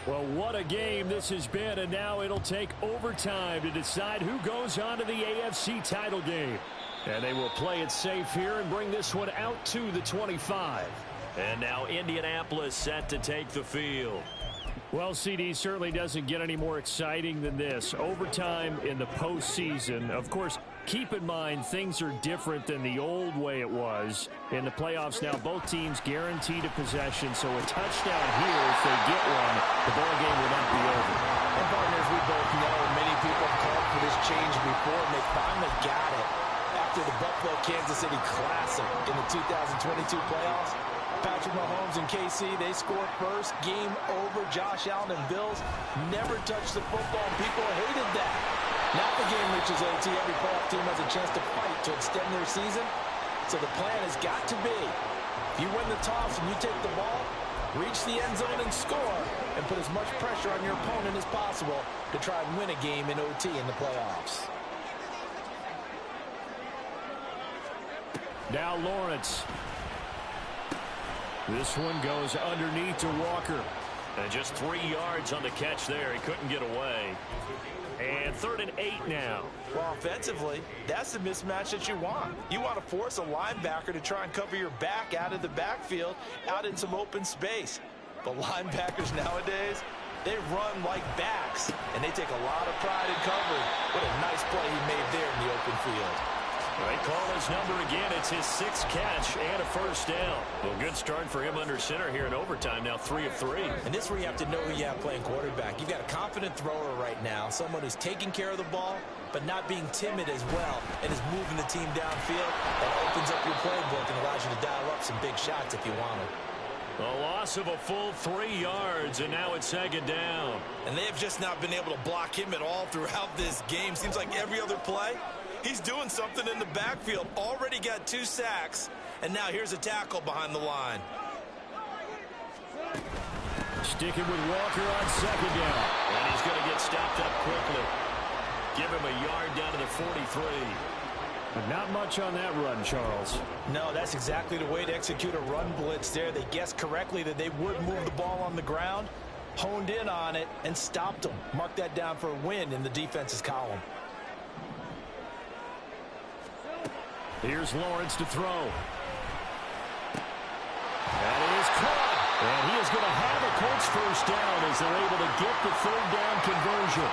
A: Well, what a game this has been, and now it'll take overtime to decide who goes on to the AFC title game. And they will play it safe here and bring this one out to the 25. And now Indianapolis set to take the field. Well, CD, certainly doesn't get any more exciting than this. Overtime in the postseason. Of course, keep in mind things are different than the old way it was. In the playoffs now, both teams guaranteed a possession, so a touchdown here, if they get one, the ball game will not be over.
B: And partners, we both know many people have called for this change before, and they finally got it. After the Buffalo-Kansas City Classic in the 2022 playoffs, Patrick Mahomes and KC, they scored first. Game over. Josh Allen and Bills never touched the football, and people hated that. Now the game reaches OT. Every playoff team has a chance to fight to extend their season. So the plan has got to be, if you win the toss and you take the ball, reach the end zone and score, and put as much pressure on your opponent as possible to try and win a game in OT in the playoffs.
A: Now Lawrence. This one goes underneath to Walker. And just 3 yards on the catch there. He couldn't get away. And 3rd and 8 now.
B: Well, offensively, that's the mismatch that you want. You want to force a linebacker to try and cover your back out of the backfield, out in some open space. But linebackers nowadays, they run like backs, and they take a lot of pride in covering. What a nice play he made there in the open field.
A: They call his number again. It's his 6th catch and a first down. Well, good start for him under center here in overtime. Now 3 of 3.
B: And this is where you have to know who you have playing quarterback. You've got a confident thrower right now, someone who's taking care of the ball, but not being timid as well, and is moving the team downfield. That opens up your playbook and allows you to dial up some big shots if you want them.
A: A loss of a full 3 yards, and now it's 2nd down.
B: And they have just not been able to block him at all throughout this game. Seems like every other play, he's doing something in the backfield. Already got 2 sacks, and now here's a tackle behind the line.
A: Sticking with Walker on 2nd down. And he's going to get stopped up quickly. Give him a yard down to the 43. But not much on that run, Charles.
B: No, that's exactly the way to execute a run blitz there. They guessed correctly that they would move the ball on the ground, honed in on it, and stopped them. Mark that down for a win in the defense's column.
A: Here's Lawrence to throw. That is caught. And he is going to have a Colts first down as they're able to get the 3rd down conversion.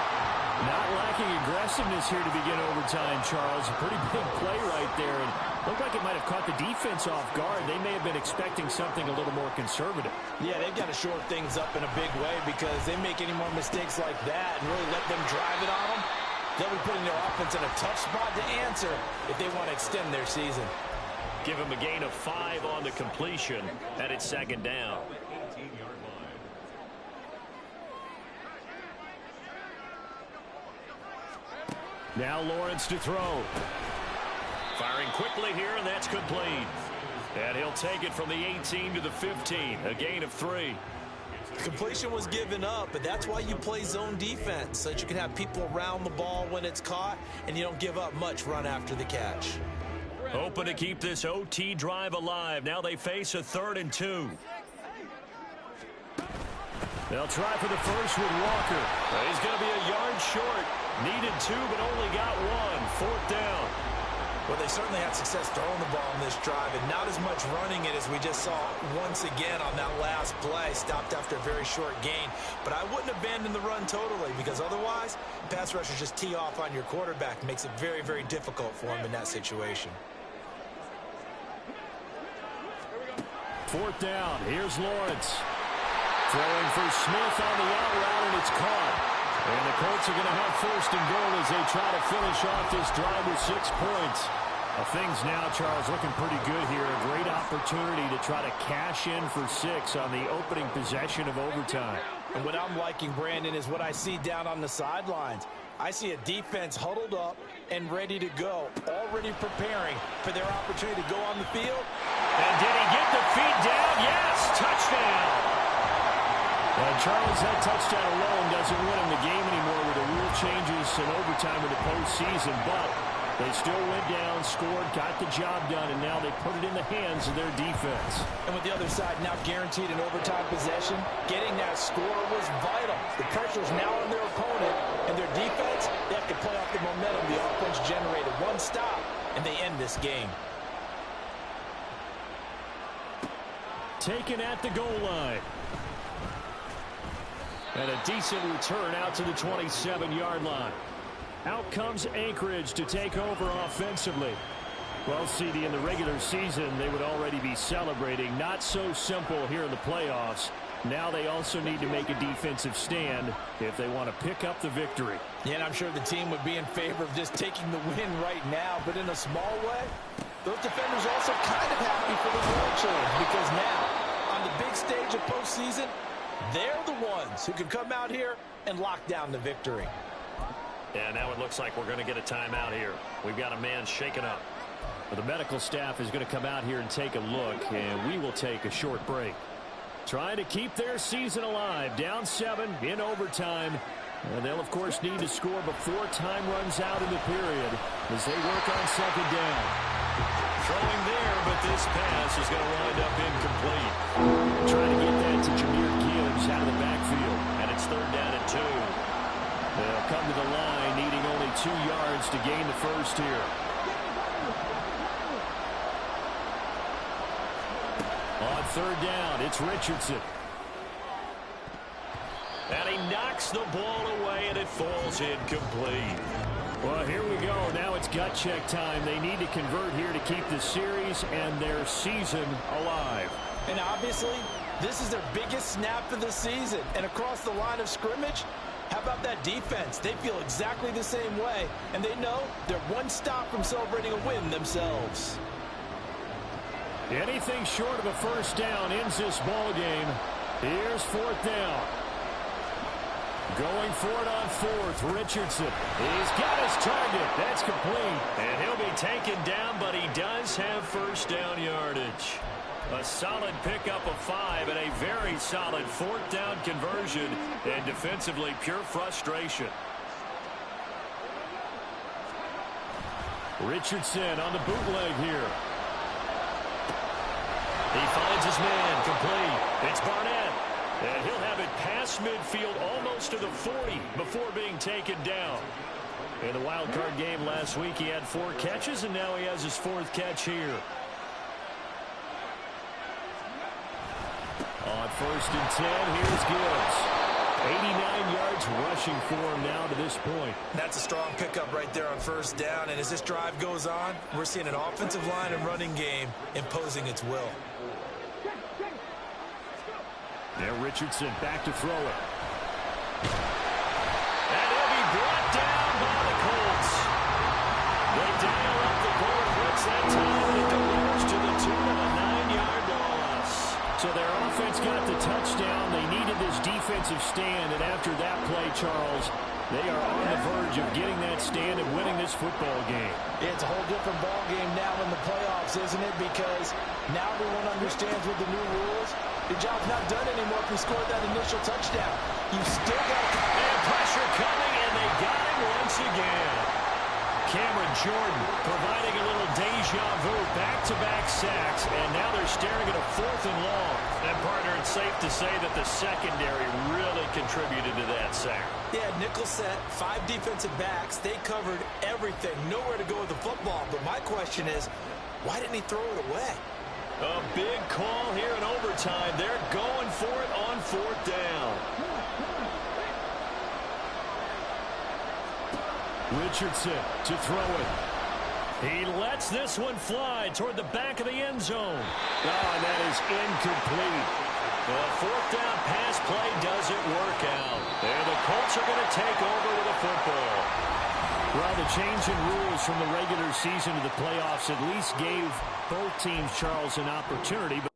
A: Not lacking aggressiveness here to begin overtime, Charles. A pretty big play right there. And looked like it might have caught the defense off guard. They may have been expecting something a little more conservative.
B: Yeah, they've got to shore things up in a big way because they make any more mistakes like that and really let them drive it on them. They'll be putting their offense in a tough spot to answer if they want to extend their season.
A: Give him a gain of 5 on the completion, and it's 2nd down. Now Lawrence to throw. Firing quickly here, and that's complete. And he'll take it from the 18 to the 15, a gain of 3.
B: Completion was given up, but that's why you play zone defense, so that you can have people around the ball when it's caught, and you don't give up much run after the catch.
A: Hoping to keep this OT drive alive. Now they face a 3rd and 2. They'll try for the first with Walker. He's going to be a yard short. Needed 2, but only got 1. 4th down.
B: Well, they certainly had success throwing the ball in this drive, and not as much running it as we just saw once again on that last play. Stopped after a very short gain. But I wouldn't abandon the run totally, because otherwise, pass rushers just tee off on your quarterback. Makes it very, very difficult for him in that situation.
A: 4th down. Here's Lawrence. Throwing for Smith on the out route, and it's caught. And the Colts are going to have first and goal as they try to finish off this drive with 6 points. Things now, Charles, looking pretty good here. A great opportunity to try to cash in for 6 on the opening possession of overtime.
B: And what I'm liking, Brandon, is what I see down on the sidelines. I see a defense huddled up and ready to go, already preparing for their opportunity to go on the field.
A: And did he get the feet down? Yes, touchdown. Charles, that touchdown alone doesn't win him the game anymore with the rule changes and overtime in the postseason, but they still went down, scored, got the job done, and now they put it in the hands of their defense.
B: And with the other side now guaranteed an overtime possession, getting that score was vital. The pressure's now on their opponent, and their defense, they have to play off the momentum the offense generated. One stop, and they end this game.
A: Taken at the goal line. And a decent return out to the 27-yard line. Out comes Anchorage to take over offensively. Well, CD, in the regular season, they would already be celebrating. Not so simple here in the playoffs. Now they also need to make a defensive stand if they want to pick up the victory.
B: Yeah, and I'm sure the team would be in favor of just taking the win right now, but in a small way, those defenders also kind of happy for the world change, because now, on the big stage of postseason, they're the ones who can come out here and lock down the victory.
A: And now it looks like we're going to get a timeout here. We've got a man shaken up. Well, the medical staff is going to come out here and take a look, and we will take a short break. Trying to keep their season alive. Down 7 in overtime. And they'll, of course, need to score before time runs out in the period as they work on second down. Throwing there, but this pass is going to wind up incomplete. Trying to get that to Jahmyr Gibbs out of the backfield. And it's 3rd down and 2. They'll come to the line, needing only 2 yards to gain the first here. On 3rd down, it's Richardson. And he knocks the ball away, and it falls incomplete. Well, here we go. Now it's gut check time. They need to convert here to keep the series and their season alive.
B: And obviously, this is their biggest snap of the season. And across the line of scrimmage, how about that defense? They feel exactly the same way, and they know they're one stop from celebrating a win themselves.
A: Anything short of a first down ends this ball game. Here's 4th down. Going for it on 4th, Richardson. He's got his target. That's complete. And he'll be taken down, but he does have first down yardage. A solid pickup of 5 and a very solid 4th down conversion, and defensively pure frustration. Richardson on the bootleg here. He finds his man, complete. It's Barnett. And he'll have it past midfield almost to the 40 before being taken down. In the wild card game last week, he had 4 catches, and now he has his 4th catch here. On 1st and 10, here's Gibbs. 89 yards rushing for him now to this point.
B: That's a strong pickup right there on 1st down, and as this drive goes on, we're seeing an offensive line and running game imposing its will.
A: Now Richardson back to throw it. And he'll be brought down by the Colts. They dial up the board blitz that time, and it delivers to the tune of a 9-yard loss. So their offense got the touchdown. They needed this defensive stand, and after that play, Charles, they are on the verge of getting that stand and winning this football game.
B: It's a whole different ball game now in the playoffs, isn't it? Because now everyone understands with the new rules, your job's not done anymore if you scored that initial touchdown. You still got to...
A: And pressure coming, and they got him once again. Cameron Jordan providing a little deja vu, back-to-back sacks, and now they're staring at a 4th and long. And, partner, it's safe to say that the secondary really contributed to that sack.
B: Yeah, nickel set, 5 defensive backs. They covered everything, nowhere to go with the football. But my question is, why didn't he throw it away?
A: A big call here in overtime. They're going for it on 4th down. Richardson to throw it. He lets this one fly toward the back of the end zone. Oh, and that is incomplete. The fourth down pass play doesn't work out. And the Colts are going to take over with a football. Well, the change in rules from the regular season to the playoffs at least gave both teams, Charles, an opportunity.